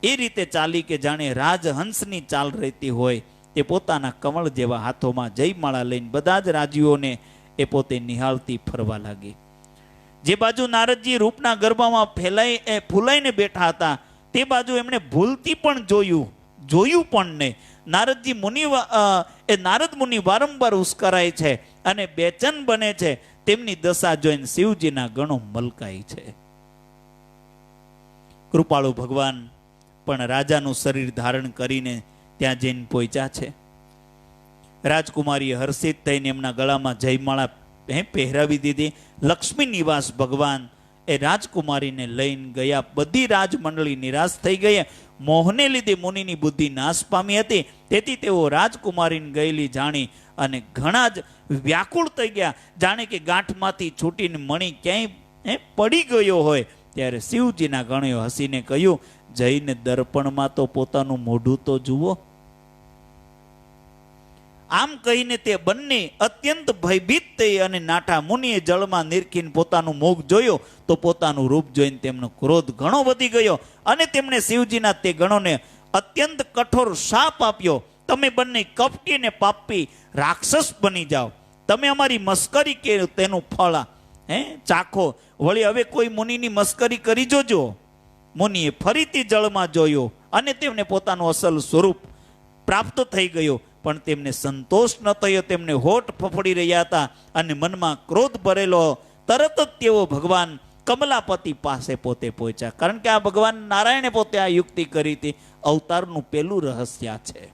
એ રીતે ચાલી કે જાણે રાજહંસની ચાલ રહેતી હોય. તે પોતાના કમળ જેવા હાથોમાં જયમાળા લઈને બધા જ રાજ્યોને એ પોતે નિહાળતી ફરવા લાગી. જે બાજુ નારદજી રૂપના ગર્ભમાં ફૂલાઈને બેઠા હતા તે બાજુ એમણે ભૂલથી પણ જોયું પણ નહીં. નારદ મુનિ વારંવાર ઉશ્કરાય છે અને બેચેન બને છે. તેમની દશા જોઈને શિવજીના ગણો મલકાય છે. કૃપાળુ ભગવાન પણ રાજાનું શરીર ધારણ કરીને ત્યાં જઈને પહોંચ્યા છે. રાજકુમારીએ હર્ષિત થઈને એમના ગળામાં જયમાળા પહેરાવી દીધી. લક્ષ્મી નિવાસ ભગવાન એ રાજકુમારીને લઈને ગયા. બધી રાજમંડળી નિરાશ થઈ ગઈ. મોહને લીધે મુનિની બુદ્ધિ નાશ પામી હતી. તેથી તેઓ રાજકુમારીને ગયેલી જાણી અને ઘણા જ વ્યાકુળ થઈ ગયા, જાણે કે ગાંઠમાંથી છૂટીને મણી ક્યાંય પડી ગયો હોય. ત્યારે શિવજીના ગણ્યો હસીને કહ્યું, જઈને દર્પણમાં તો પોતાનું મોઢું તો જુઓ. આમ કહીને તે બંને અત્યંત ભયભીત થઈ અને નાઠા મુનિએ જળમાં નિરખીને પોતાનું મુખ જોયું તો પોતાનું રૂપ જોઈને તેમનો ક્રોધ ઘણો વધી ગયો અને તેમણે શિવજીના તે ગણોને અત્યંત કઠોર શાપ આપ્યો. તમે બંને કપટી અને પાપી રાક્ષસ બની જાઓ. તમે અમારી મસ્કરી કે તેનું ફળ ચાખો. વળી હવે કોઈ મુનિની મસ્કરી કરી જોજો. મુનિએ ફરીથી જળમાં જોયો અને તેમને પોતાનું અસલ સ્વરૂપ પ્રાપ્ત થઈ ગયું, પણ તેમને સંતોષ ન થયો. તેમને હોઠ ફફડી રહ્યા હતા અને મનમાં ક્રોધ ભરેલો. તરત જ તેઓ ભગવાન કમલાપતિ પાસે પોતે પહોંચ્યા, કારણ કે આ ભગવાન નારાયણે પોતે આ યુક્તિ કરી હતી. અવતારનું પેલું રહસ્ય છે.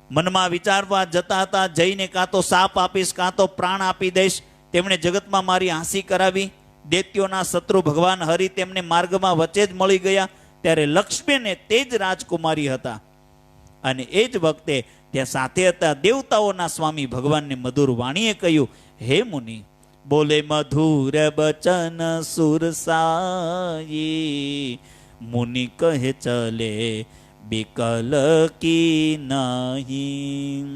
મનમાં વિચારવા જતા હતા, જઈને કાં તો સાપ આપીશ કાં તો પ્રાણ આપી દઈશ. તેમણે જગતમાં મારી હાંસી કરાવી. દૈત્યોના શત્રુ ભગવાન હરિ તેમને માર્ગમાં વચ્ચે જ મળી ગયા. ત્યારે લક્ષ્મીને તે જ રાજકુમારી હતા અને એ જ વખતે ત્યાં સાથે હતા દેવતાઓના સ્વામી ભગવાનને મધુર વાણીએ કહ્યું, હે મુનિ, બોલે મધુર બચન સુરસાઈ, મુનિ કહે ચલે બિકલ કી નહીં.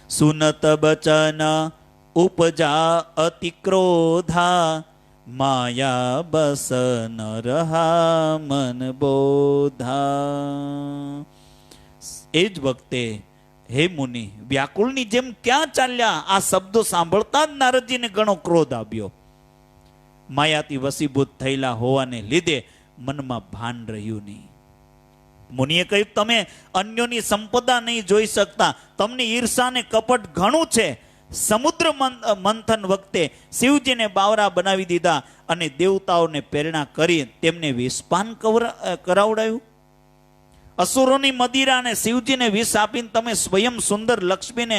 સુનત બચન ઉપજા અતિ ક્રોધા, માયા બસ ન રહા મન બોધા. એ જ વખતે હે મુનિ વ્યાકુળની જેમ ક્યાં ચાલ્યા? આ શબ્દો સાંભળતા જ નારદજીને ઘણો ક્રોધ આવ્યો. માયાથી વસીભૂત થયેલા હોવાને લીધે મનમાં ભાન રહ્યું નહીં. મુનિએ કહ્યું, તમે અન્યોની સંપદા નહીં જોઈ શકતા, તમને ઈર્ષા ને કપટ ઘણું છે. સમુદ્ર મંથન વખતે શિવજીને બાવરા બનાવી દીધા અને દેવતાઓને પ્રેરણા કરી તેમને વિષપાન કરાવડાયું. અસુરોની મદિરા અને શિવજીને વિષ આપીને તમે સ્વયં સુંદર લક્ષ્મીને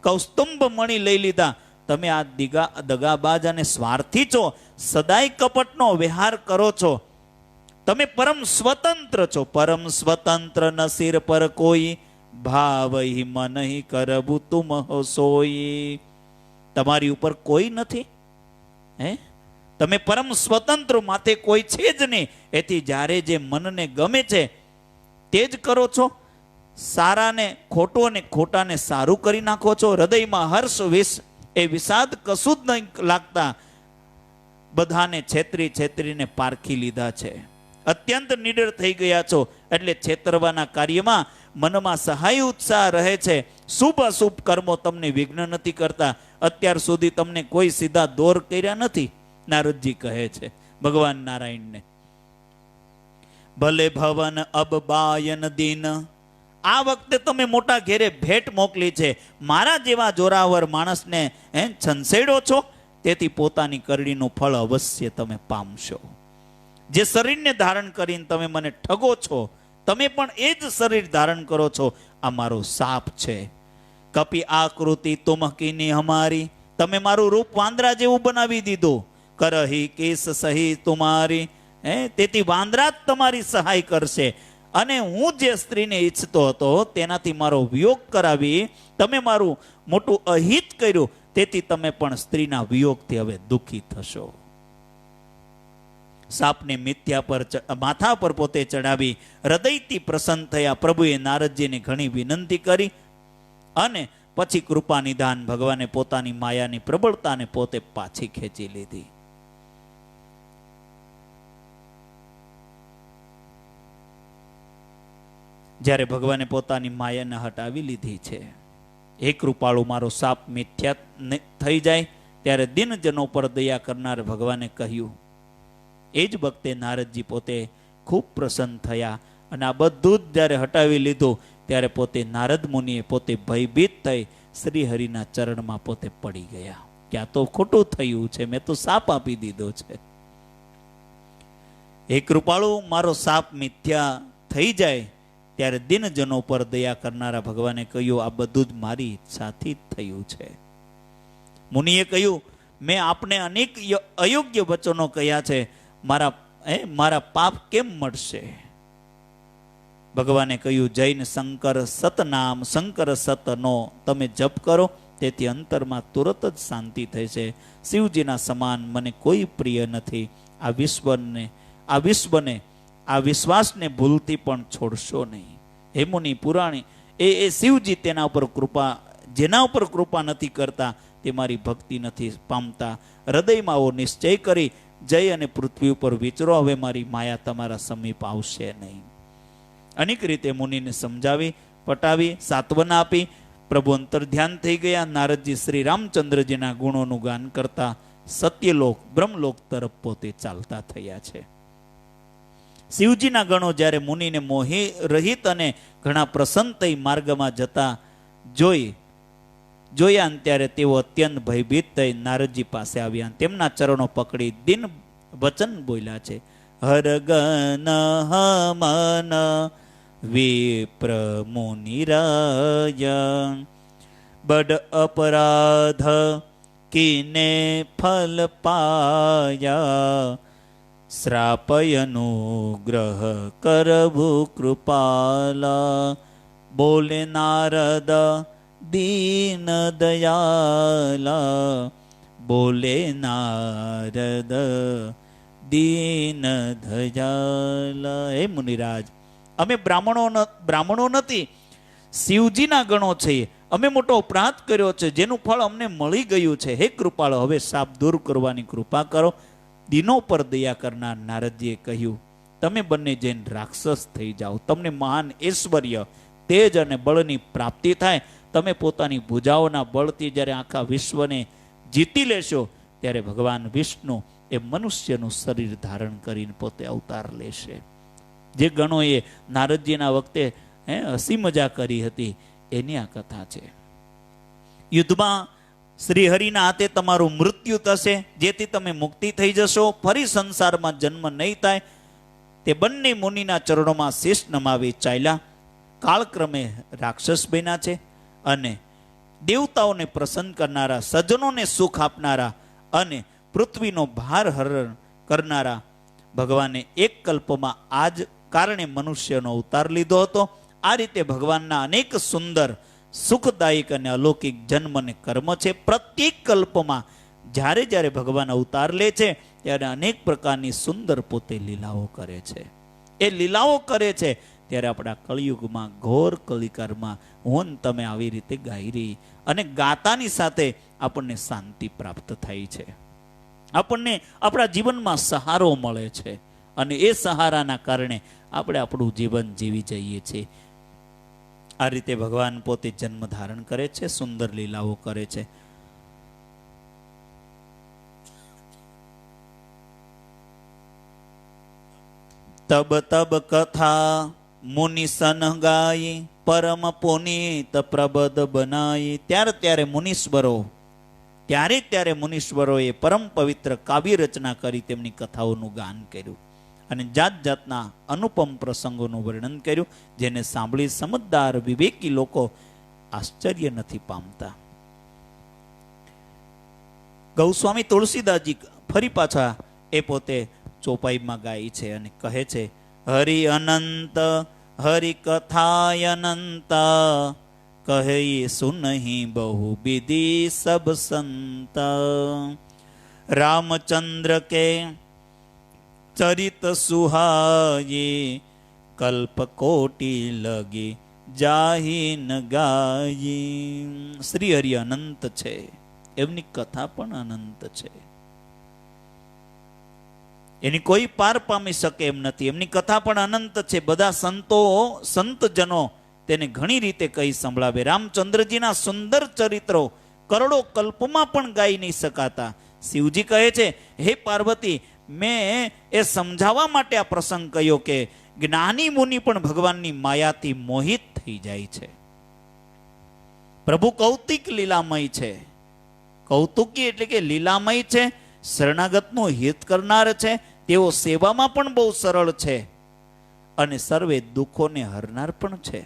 કૌસ્તુંભ મણી લઈ લીધા. તમે આ દગાબાજ અને સ્વાર્થી છો, સદાય કપટનો વિહાર કરો છો. તમે પરમ સ્વતંત્ર છો. પરમ સ્વતંત્ર ન સિર પર કોઈ, ભાવહી મનહી કરબુ તુમ હો સોઈ. તમારી ઉપર કોઈ નથી, હે? તમે પરમ સ્વતંત્ર, માથે કોઈ છે જ નહીં. એથી જ્યારે જે મનને ગમે છે તે જ કરો છો. સારાને ખોટું અને ખોટાને સારું કરી નાખો છો. હૃદયમાં હર્ષ વિષ એ વિષાદ કશું જ નહીં લાગતા. બધાને છેતરી છેતરીને પારખી લીધા છે. અત્યંત નિડર થઈ ગયા છો. એટલે છેતરવાના કાર્યમાં મનમાં સહાય ઉત્સાહ રહે છે. શુભ અશુભ કર્મો તમને વિઘ્ન નથી કરતા. અત્યાર સુધી તમને કોઈ સીધા દોર કર્યા નથી, નારદજી કહે છે ભગવાન નારાયણને. ભલે ભવન અબ બાયન દિન, આ વખતે તમે મોટા ઘેરે ભેટ મોકલી છે. મારા જેવા જોરાવર માણસને છંસેડો છો, તેથી પોતાની કરડીનું ફળ અવશ્ય તમે પામશો. જે શરીરને ધારણ કરીને તમે મને ઠગો છો, તમે પણ એ જ શરીર ધારણ કરો છો. આ મારો શાપ છે. કપી આકૃતિ તુમકીની હમારી, તમે મારું રૂપ વાંદરા જેવું બનાવી દીધું. કરહી કેસ સહી તુમારી, તેથી વાંદરા જ તમારી સહાય કરશે. અને હું જે સ્ત્રીને ઈચ્છતો હતો તેનાથી મારો વિયોગ કરાવી તમે મારું મોટું અહિત કર્યું. તેથી તમે પણ સ્ત્રીના વિયોગથી હવે દુઃખી થશો. સાપને મિથ્યા પર માથા પર પોતે ચડાવી હૃદયથી પ્રસન્ન થયા પ્રભુએ નારદજીને ઘણી વિનંતી કરી અને પછી કૃપા નિધાન ભગવાને પોતાની માયાની પ્રબળતાને પોતે પાછી ખેંચી લીધી. જ્યારે ભગવાને પોતાની માયાને હટાવી લીધી છે, હે કૃપાળુ મારો સાપ મિથ્યા થઈ જાય, ત્યારે દિનજનો પર દયા કરનાર ભગવાને કહ્યું. એ જ વખતે નારદજી પોતે ખૂબ પ્રસન્ન થયા અને આ બધું જ જ્યારે હટાવી લીધું ત્યારે પોતે નારદ મુનિએ પોતે ભયભીત થઈ શ્રી હરિના ચરણમાં પોતે પડી ગયા કે આ તો ખોટું થયું છે, મેં તો સાપ આપી દીધો છે. હે કૃપાળુ મારો સાપ મિથ્યા થઈ જાય ત્યારે દિનજનો પર દયા કરનારા ભગવાને કહ્યું આ બધું જ મારી ઈચ્છાથી થયું છે. મુનિએ કહ્યું મેં આપને અનેક અયોગ્ય વચનો કહ્યા છે, મારા પાપ કેમ મળશે? ભગવાને કહ્યું જૈન શંકર સતનામ શંકર સતનો તમે જપ કરો, તેથી અંતરમાં તુરત જ શાંતિ થઈ છે. શિવજીના સમાન મને કોઈ પ્રિય નથી. આ વિશ્વાસને ભૂલથી પણ છોડશો નહીં. હે મુનિ પુરાણી, એ શિવજી તેના ઉપર કૃપા, જેના ઉપર કૃપા નથી કરતા તે મારી ભક્તિ નથી પામતા. હૃદયમાં આવો નિશ્ચય કરી જય અને પૃથ્વી ઉપર વિચરો, હવે મારી માયા તમારા સમીપ આવશે નહીં. અનેક રીતે મુનિને સમજાવી પટાવી સાંત્વના આપી પ્રભુ અંતર ધ્યાન થઈ ગયા. નારદજી શ્રી રામચંદ્રજીના ગુણોનું ગાન કરતા સત્યલોક બ્રહ્મલોક તરફ પોતે ચાલતા થયા છે. શિવજીના ગણો જ્યારે મુનિને મોહી રહિત અને ઘણા પ્રસન્ન થઈ માર્ગમાં જતા જોયા ત્યારે તેઓ અત્યંત ભયભીત થઈ નારદજી પાસે આવ્યા. તેમના ચરણો પકડી દિન વચન બોલ્યા છે. હરગન હમન વિપ્ર મુનિરાય, બડ અપરાધ કિને ફલ પાયા, શ્રાપયનુગ્રહ કરભુ કૃપાલા. બોલે નારદ દીન દયાલા, બોલે નારદ દીન દયાલા. હે મુનિરાજ, અમે બ્રાહ્મણો નથી, શિવજીના ગણો છીએ. અમે મોટો અપરાધ કર્યો છે જેનું ફળ અમને મળી ગયું છે. હે કૃપાળો, હવે શાપ દૂર કરવાની કૃપા કરો. દિનો પર દયા કરનાર નારદજીએ કહ્યું તમે બંને જઈને રાક્ષસ થઈ જાઓ. તમને મહાન ઐશ્વર્ય તેજ અને બળની પ્રાપ્તિ થાય. તમે પોતાની ભુજાઓના બળથી જ્યારે આખા વિશ્વને જીતી લેશો ત્યારે ભગવાન વિષ્ણુ એ મનુષ્યનું શરીર ધારણ કરીને પોતે અવતાર લેશે. જે ગણોએ નારદજીના વખતે હસી મજા કરી હતી એની આ કથા છે. યુદ્ધમાં શ્રી હરિના હાથે તમારું મૃત્યુ થશે, જેથી તમે મુક્તિ થઈ જશો. ફરી સંસારમાં જન્મ નહીં થાય. તે બંને મુનિના ચરણોમાં શીશ નમાવી ચાલ્યા. કાળક્રમે રાક્ષસ બન્યા છે અને દેવતાઓને પ્રસન્ન કરનારા, સજ્જનોને સુખ આપનારા અને પૃથ્વીનો ભાર હરણ કરનારા ભગવાને એક કલ્પમાં આ જ કારણે મનુષ્યનો અવતાર લીધો હતો. આ રીતે ભગવાનના અનેક સુંદર, સુખદાયક અને અલૌકિક જન્મ અને કર્મ છે. પ્રત્યેક કલ્પમાં જ્યારે જ્યારે ભગવાન અવતાર લે છે ત્યારે અનેક પ્રકારની સુંદર પોતે લીલાઓ કરે છે. એ લીલાઓ કરે છે ત્યારે આપણા કળિયુગમાં, ઘોર કલિકારમાં હું ને તમે આવી રીતે ગાઈ રહી અને ગાતાની સાથે આપણને શાંતિ પ્રાપ્ત થાય છે, આપણને આપણા જીવનમાં સહારો મળે છે અને એ સહારાના કારણે આપણે આપણું જીવન જીવી જઈએ છીએ. આ રીતે ભગવાન પોતે જન્મ ધારણ કરે છે, સુંદર લીલાઓ કરે છે. તબ તબ કથા મુનિ સન ગાય, પરમ પુનીત પ્રબદ બનાય. ત્યારે ત્યારે મુનીશ્વરોએ પરમ પવિત્ર કાવ્ય રચના કરી તેમની કથાઓનું ગાન કર્યું અને જાત જાતના અનુપમ પ્રસંગોનું વર્ણન કર્યું, જેને સાંભળી સમજદાર વિવેકી લોકો આશ્ચર્ય નથી પામતા. ગૌસ્વામી તુલસીદાસજી ફરી પાછા એ પોતે ચોપાઈમાં ગાય છે અને કહે છે, હરિ અનંત હરિ કથાય અનંત, કહે સુનહી બહુ વિધિ સબ સંત. રામચંદ્ર કે ચરિત સુહાયે, કલ્પ કોટી લગે જાહી ન ગાયે. શ્રી હરિ અનંત છે, એમની કથા પણ અનંત છે, એની કોઈ પાર પામી શકે એમ નથી. એમની કથા પણ અનંત છે. બધા સંતજનો તેને ઘણી રીતે કહી સંભળાવે. રામચંદ્રજીના સુંદર ચરિત્રો કરોડો કલ્પમાં પણ ગાઈ નહીં શકાતા. શિવજી કહે છે, હે પાર્વતી, મેં એ સમજાવવા માટે આ પ્રસંગ કહ્યો કે જ્ઞાની મુનિ પણ ભગવાનની માયાથી મોહિત થઈ જાય છે. પ્રભુ કૌતિક લીલામય છે. કૌતુકી એટલે કે લીલામય છે, શરણાગતનું હિત કરનાર છે, તેઓ સેવામાં પણ બહુ સરળ છે અને સર્વે દુઃખોને હરનાર પણ છે.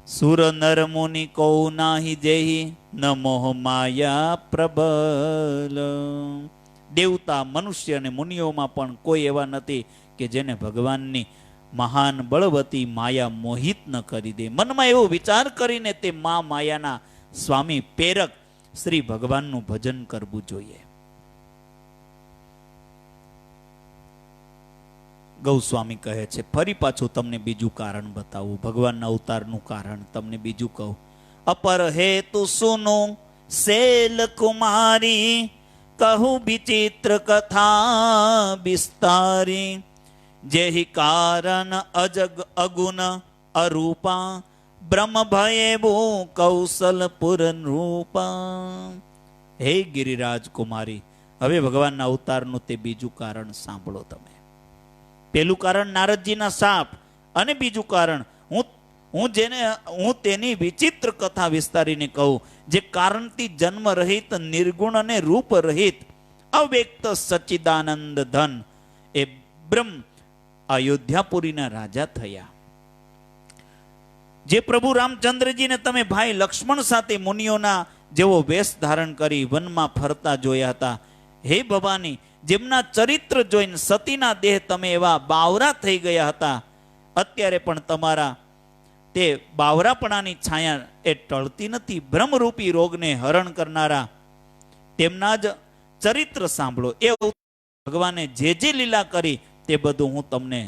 સુર નર મુનિ કૌ નાહી જેહી, ન મોહ માયા પ્રબલ. દેવતા, મનુષ્ય અને મુનિઓમાં પણ કોઈ એવા નથી કે જેને ભગવાનની મહાન બળવતી માયા મોહિત ન કરી દે. મનમાં એવો વિચાર કરીને તે માયાના સ્વામી પ્રેરક શ્રી ભગવાનનું ભજન કરવું જોઈએ. ગૌસ્વામી કહે છે, ફરી પાછું તમને બીજું કારણ બતાવું, ભગવાનના અવતારનું કારણ તમને બીજું કહું. અપર હેતુ સુનો શૈલ કુમારી, કહું વિચિત્ર કથા વિસ્તારી. જેહી કારણ અજગ અગુણ અરૂપા, બ્રહ્મ ભયેવો કૌશલપુર રૂપા. હે ગિરિરાજ કુમારી, હવે ભગવાનના અવતારનું તે બીજું કારણ સાંભળો તમે. પેલું કારણ નારદજીના શાપ અને બીજું કારણ હું તેની વિચિત્ર કથા વિસ્તારીને કહું, જે કારણથી જન્મ રહિત, નિર્ગુણ અને રૂપ રહિત અવ્યક્ત સચ્ચિદાનંદ ધન એ બ્રહ્મ અયોધ્યાપુરીના રાજા થયા. જે પ્રભુ રામચંદ્રજીને તમે ભાઈ લક્ષ્મણ સાથે મુનિઓના જેવો વેશ ધારણ કરી વનમાં ફરતા જોયા હતા, હે ભવાની, જેમના ચરિત્ર જોઈને સતીના દેહ તમે એવા બાવરા થઈ ગયા હતા, અત્યારે પણ તમારા તે બાવરાપણાની છાયા એ ટળતી નથી. બ્રહ્મરૂપી રોગને હરણ કરનારા તેમના જ ચરિત્ર સાંભળો. એ ભગવાને જે જે લીલા કરી તે બધું હું તમને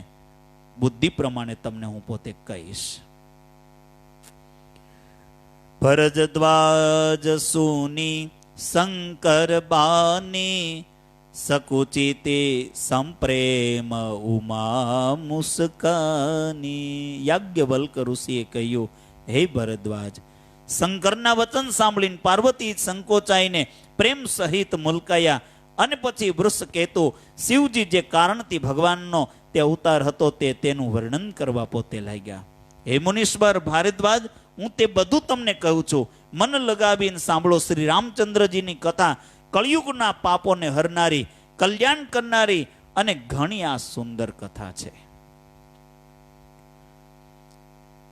બુદ્ધિ પ્રમાણે તમને હું પોતે કહીશ. ભરદ્વાજ સુની શંકર બાની, સકુચિતે સંપ્રેમ ઉમા મુસ્કાની. યાજ્ઞવલ્ક ઋષિએ કહ્યું, હે ભરદ્વાજ, શંકરના વચન સાંભળીને પાર્વતી સંકોચાઈને પ્રેમ સહિત મુલકાયા અને પછી વૃષકેતુ શિવજી જે કારણથી ભગવાનનો તે અવતાર હતો તેનું વર્ણન કરવા પોતે લાગ્યા. હે મુનીશ્વર ભારદ્વાજ, હું તે બધું તમને કહું છું, મન લગાવીને સાંભળો. શ્રી રામચંદ્રજીની કથા કળિયુગના પાપોને હરનારી, કલ્યાણ કરનારી અને ઘણી આ સુંદર કથા છે.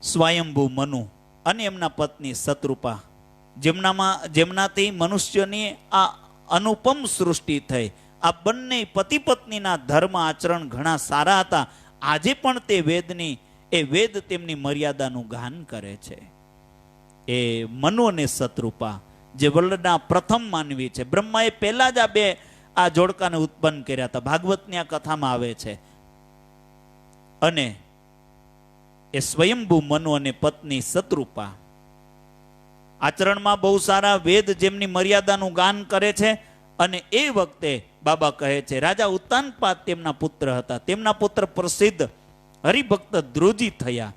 સ્વયંભૂ મનુ અને એમના પત્ની શતરૂપા, જેમનાથી મનુષ્યની આ અનુપમ સૃષ્ટિ થઈ. આ બંને પતિ પત્નીના ધર્મ આચરણ ઘણા સારા હતા. આજે પણ તે વેદ તેમની મર્યાદાનું ગાન કરે છે. એ મનુ અને શતરૂપા જે વર્લ્ડના પ્રથમ માનવી છે. બ્રહ્માએ પહેલા જ આ જોડકાને ઉત્પન્ન કર્યા હતા. ભાગવતની આ કથામાં આવે છે. અને એ સ્વયંભૂ મનુ અને પત્ની શતરૂપા આચરણમાં બહુ સારા, વેદ જેમની મર્યાદાનું ગાન કરે છે. અને એ વખતે બાબા કહે છે રાજા ઉત્તાનપાદ તેમના પુત્ર હતા. તેમના પુત્ર પ્રસિદ્ધ હરિભક્ત ધ્રુજી થયા.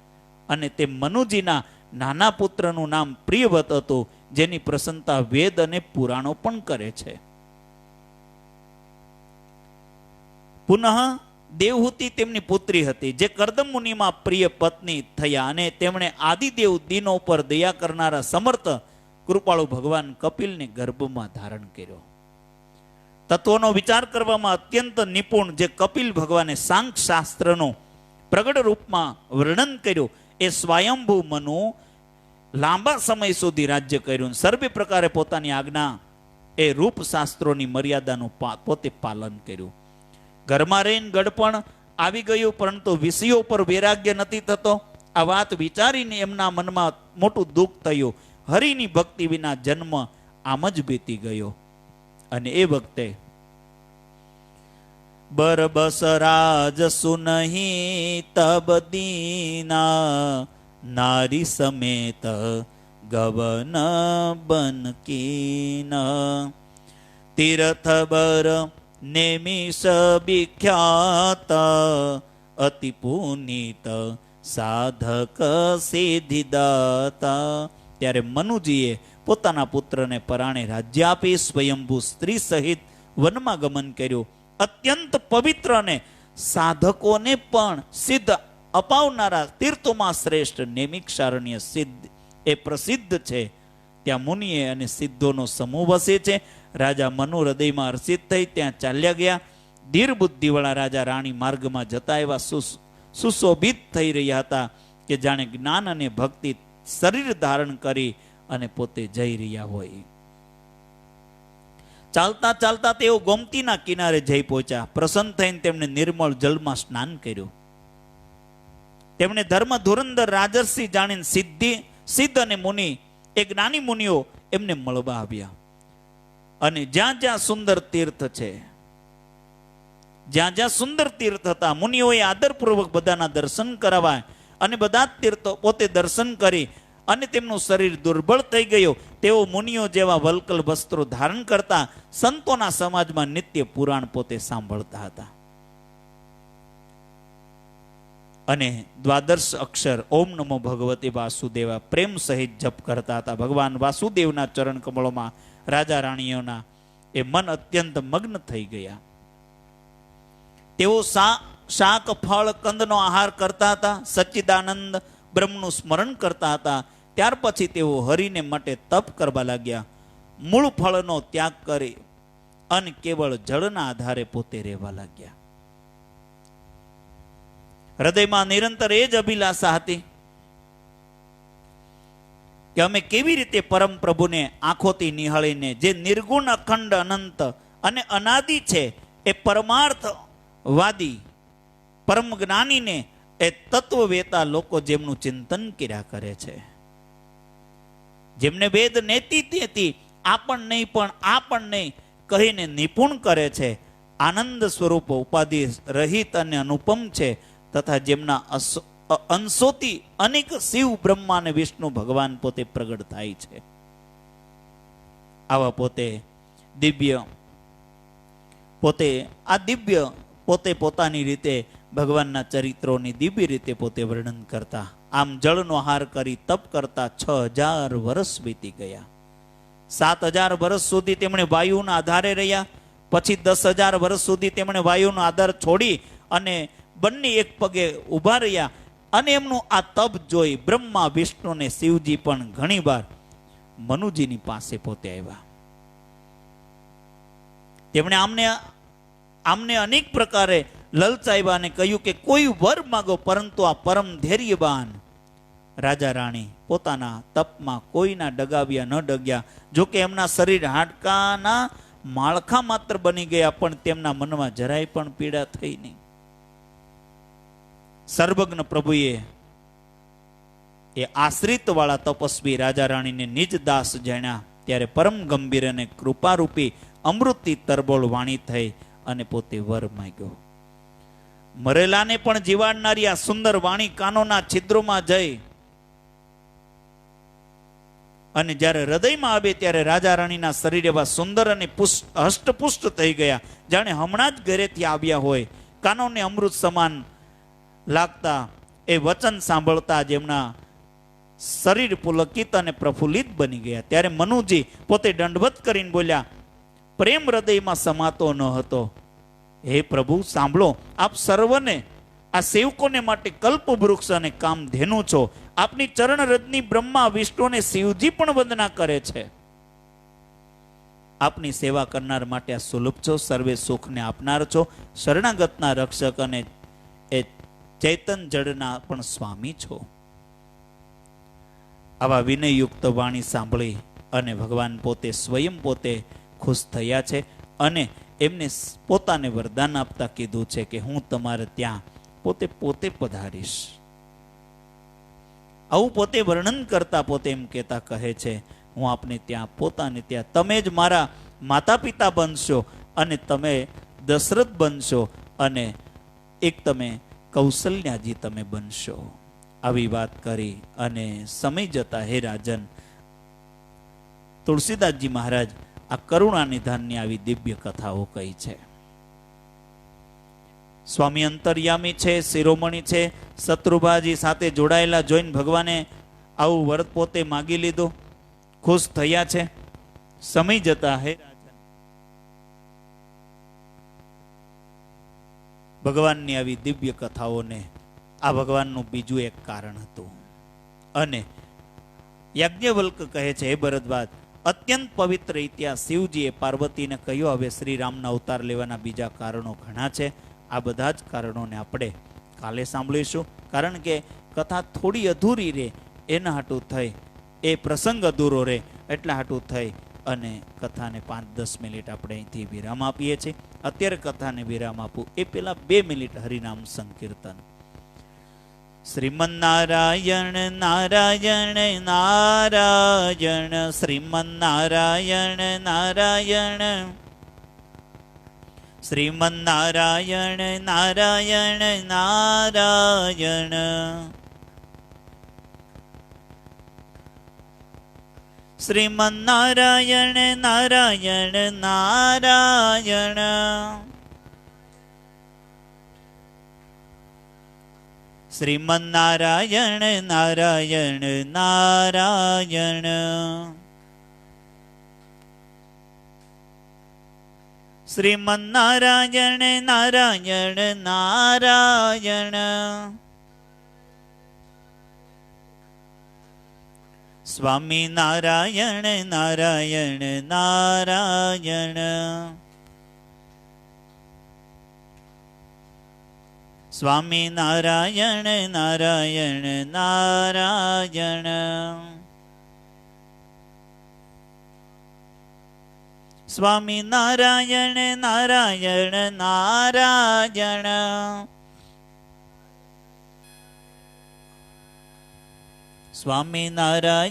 અને તે મનુજીના નાના પુત્રનું નામ પ્રિયવત હતું, જેની પ્રસન્નતા વેદ અને પુરાણો પણ કરે છે. પુનઃ દેવહૂતિ તેમની પુત્રી હતી, જે કરદમ મુનિમાં પ્રિય પત્ની થયા. અને તેમણે આદિદેવ દિનો પર દયા કરનારા સમર્થ કૃપાળુ ભગવાન કપિલને ગર્ભમાં ધારણ કર્યો. તત્વનો વિચાર કરવામાં અત્યંત નિપુણ જે કપિલ ભગવાને સાંખ્ય શાસ્ત્રનો પ્રગટ રૂપમાં વર્ણન કર્યું, એ સ્વયંભૂ મનુ લાંબા સમય સુધી રાજ્ય કર્યું. સર્વે પ્રકારે પોતાની આજ્ઞા એ રૂપ શાસ્ત્રોની મર્યાદાનું પોતે પાલન કર્યું. ઘરમાં રહીને ગડપણ આવી ગયું, પરંતુ વિષયો પર વૈરાગ્ય નથી થતો. આ વાત વિચારીને એમના મનમાં મોટું દુઃખ થયું. હરિની ભક્તિ વિના જન્મ આમ જ બીતી ગયો. અને એ વખતે બરબસ રાજ સુનહી તબ દીના, નારી સમેત ગવન બનકીન, તીર્થ બર નેમિષ વિખ્યાત, અતિ પુનિત સાધક સિદ્ધિદાતા. ત્યારે મનુજીએ પોતાના પુત્રને પરાણે રાજ્ય આપી સ્વયંભૂ સ્ત્રી સહિત વનમાં ગમન કર્યું. અત્યંત પવિત્ર અને સાધકોને પણ સિદ્ધ અપાવનારા તીર્થોમાં શ્રેષ્ઠ નૈમિષારણ્ય સિદ્ધ એ પ્રસિદ્ધ છે. ત્યાં મુનિએ અને સિદ્ધોનો સમૂહ વસે છે. રાજા મનુ હૃદયમાં હર્ષિત થઈ ત્યાં ચાલ્યા ગયા. ધીર બુદ્ધિવાળા રાજા રાણી માર્ગમાં જતા એવા સુશોભિત થઈ રહ્યા હતા કે જાણે જ્ઞાન અને ભક્તિ શરીર ધારણ કરી અને પોતે જઈ રહ્યા હોય. ચાલતા ચાલતા તેઓ ગોમતીના કિનારે જઈ પહોંચ્યા. પ્રસન્ન થઈને તેમણે નિર્મળ જલમાં સ્નાન કર્યું. તેમણે ધર્મ ધુરંધર રાજર્ષિ જાણીને સિદ્ધ અને મુનિ એ જ્ઞાની મુનિઓ એમને મળવા આવ્યા. અને જ્યાં જ્યાં સુંદર તીર્થ છે, જ્યાં જ્યાં સુંદર તીર્થ હતા, મુનિઓએ આદરપૂર્વક બધાના દર્શન કરાવ્યા. અને બધા જ તીર્થો પોતે દર્શન કરી અને તેમનું શરીર દુર્બળ થઈ ગયું. તેઓ મુનિઓ જેવા વલ્કલ વસ્ત્રો ધારણ કરતા, સંતોના સમાજમાં નિત્ય પુરાણ પોતે સાંભળતા હતા. અને દ્વાદશ અક્ષર ઓમ નમો ભગવતે વાસુદેવા પ્રેમ સહિત જપ કરતા હતા. ભગવાન વાસુદેવના ચરણ કમળોમાં રાજા રાણીઓના એ મન અત્યંત મગ્ન થઈ ગયા. તેઓ શાક ફળ કંદનો આહાર કરતા હતા, સચ્ચિદાનંદ બ્રહ્મનું સ્મરણ કરતા હતા. ત્યાર પછી તેઓ હરિને માટે તપ કરવા લાગ્યા. મૂળ ફળનો ત્યાગ કરી અને કેવળ જળના આધારે પોતે રહેવા લાગ્યા. હૃદયમાં નિરંતર એ જ અભિલાષા હતી કે અમે કેવી રીતે પરમ પ્રભુને આંખોથી નિહાળીને, જે નિર્ગુણ અખંડ અનંત અને અનાદિ છે, એ પરમાર્થવાદી પરમ જ્ઞાનીને, એ તત્વવેતા લોકો જેમનું ચિંતન કર્યા કરે છે, જેમને વેદ નેતિ આપણ નહીં પણ આપણ નહીં કહીને નિપુણ કરે છે, આનંદ સ્વરૂપ ઉપાધિ રહિત અને અનુપમ છે, તથા જેમના અંશોથી અનેક શિવ બ્રહ્મા અને વિષ્ણુ ભગવાન પોતે પ્રગટ થાય છે. આવા પોતે પોતાની રીતે ભગવાનના ચરિત્રોની દિવ્ય રીતે પોતે વર્ણન કરતા. આમ જળનો આહાર કરી તપ કરતા 6000 વર્ષ વીતી ગયા. 7000 વર્ષ સુધી તેમણે વાયુના આધારે રહ્યા. પછી 10000 વર્ષ સુધી તેમણે વાયુનો આધાર છોડી અને બંને એક પગે ઊભા રહ્યા. અને એમનું આ તપ જોઈ બ્રહ્મા વિષ્ણુ અને શિવજી પણ ઘણી વાર મનુજીની પાસે પોતે આવ્યા. તેમણે આમને અનેક પ્રકારે લલચાવ્યા અને કહ્યું કે કોઈ વર માગો, પરંતુ આ પરમ ધૈર્યવાન રાજા રાણી પોતાના તપમાં કોઈના ડગાવ્યા ન ડગ્યા. જોકે એમના શરીર હાડકાના માળખા માત્ર બની ગયા, પણ તેમના મનમાં જરાય પણ પીડા થઈ નહીં. સર્વજ્ઞ પ્રભુએ એ આશ્રિત વાળા તપસ્વી રાજા રાણીને નિજ દાસ જાણ્યા. ત્યારે પરમ ગંભીર અને કૃપારૂપી અમૃતથી તરબોળ વાણી થઈ અને પોતે વર માંગ્યો. મરેલાને પણ જીવાડનારી આ સુંદર વાણી કાનોના છિદ્રોમાં જઈ અને જ્યારે હૃદયમાં આવે ત્યારે રાજા રાણીના શરીર એવા સુંદર અને હષ્ટપુષ્ટ થઈ ગયા, જાણે હમણાં જ ઘરેથી આવ્યા હોય. કાનોને અમૃત સમાન લાગતા એ વચન સાંભળતા જ એમના શરીર પુલકિત અને પ્રફુલ્લિત બની ગયા. ત્યારે મનુજી પોતે દંડવત કરીને બોલ્યા, પ્રેમ હૃદયમાં સમાતો ન હતો. હે પ્રભુ, સાંભળો, આપ સર્વને, આ સેવકોને માટે કલ્પ વૃક્ષ અને કામધેનુ છો. આપની ચરણ રજની બ્રહ્મા વિષ્ણુ અને શિવજી પણ વંદના કરે છે. આપની સેવા કરનાર માટે આ સુલભ છો, સર્વે સુખને આપનાર છો, શરણાગતના રક્ષક અને એ ચૈતન જળના પણ સ્વામી છો. આવા વિનયયુક્ત વાણી સાંભળી અને ભગવાન પોતે સ્વયં પોતે ખુશ થયા છે અને એમને પોતાને વરદાન આપતા કીધું છે કે હું તમારે ત્યાં પોતે પધારીશ. આવું પોતે વર્ણન કરતા પોતે એમ કહેતા કહે છે, હું આપને ત્યાં પોતાને ત્યાં તમે જ મારા માતા પિતા બનશો અને તમે દશરથ બનશો અને એક તમે કૌશલ્યાજી તમે બનશો. આવી વાત કરી અને સમય જતા હે રાજન, તુલસીદાસજી મહારાજ આ કરુણા નિધાનની આવી દિવ્ય કથાઓ કહી છે. સ્વામી અંતર્યામી છે, શિરોમણી છે, શત્રુભાજી સાથે જોડાયેલા જોઈને ભગવાને આવું વરદ પોતે માગી લીધું, ખુશ થયા છે. સમય જતા હે રાજન, ભગવાનની આવી દિવ્ય કથાઓને આ ભગવાનનું બીજું એક કારણ હતું. અને યાજ્ઞવલ્ક કહે છે, હે ભરદ્વાજ, અત્યંત પવિત્ર ઇતિહાસ શિવજીએ પાર્વતીને કહ્યું. હવે શ્રી રામના અવતાર લેવાના બીજા કારણો ઘણા છે. આ બધા જ કારણોને આપણે કાલે સાંભળીશું, કારણ કે કથા થોડી અધૂરી રહે એના હાટું થઈ, એ પ્રસંગ અધૂરો રહે એટલા હાટું થઈ અને કથાને 5-10 મિનિટ આપણે અહીંથી વિરામ આપીએ છીએ. અત્યારે કથાને વિરામ આપું એ પેલા 2 મિનિટ હરિનામ સંકીર્તન. શ્રીમન્નારાયણ નારાયણ નારાયણ, શ્રીમન્નારાયણ નારાયણ, શ્રીમન્નારાયણ નારાયણ નારાયણ, શ્રીમન્નારાયણ નારાયણ નારાયણ, શ્રીમન્નારાયણ નારાયણ નારાયણ, શ્રીમન્નારાયણ નારાયણ નારાયણ, સ્વામી નારાયણ નારાયણ નારાયણ, સ્વામી નારાયણ નારાયણ નારાયણ, સ્વામી નારાયણ નારાયણ નારાયણ, સ્વામી નારાયણ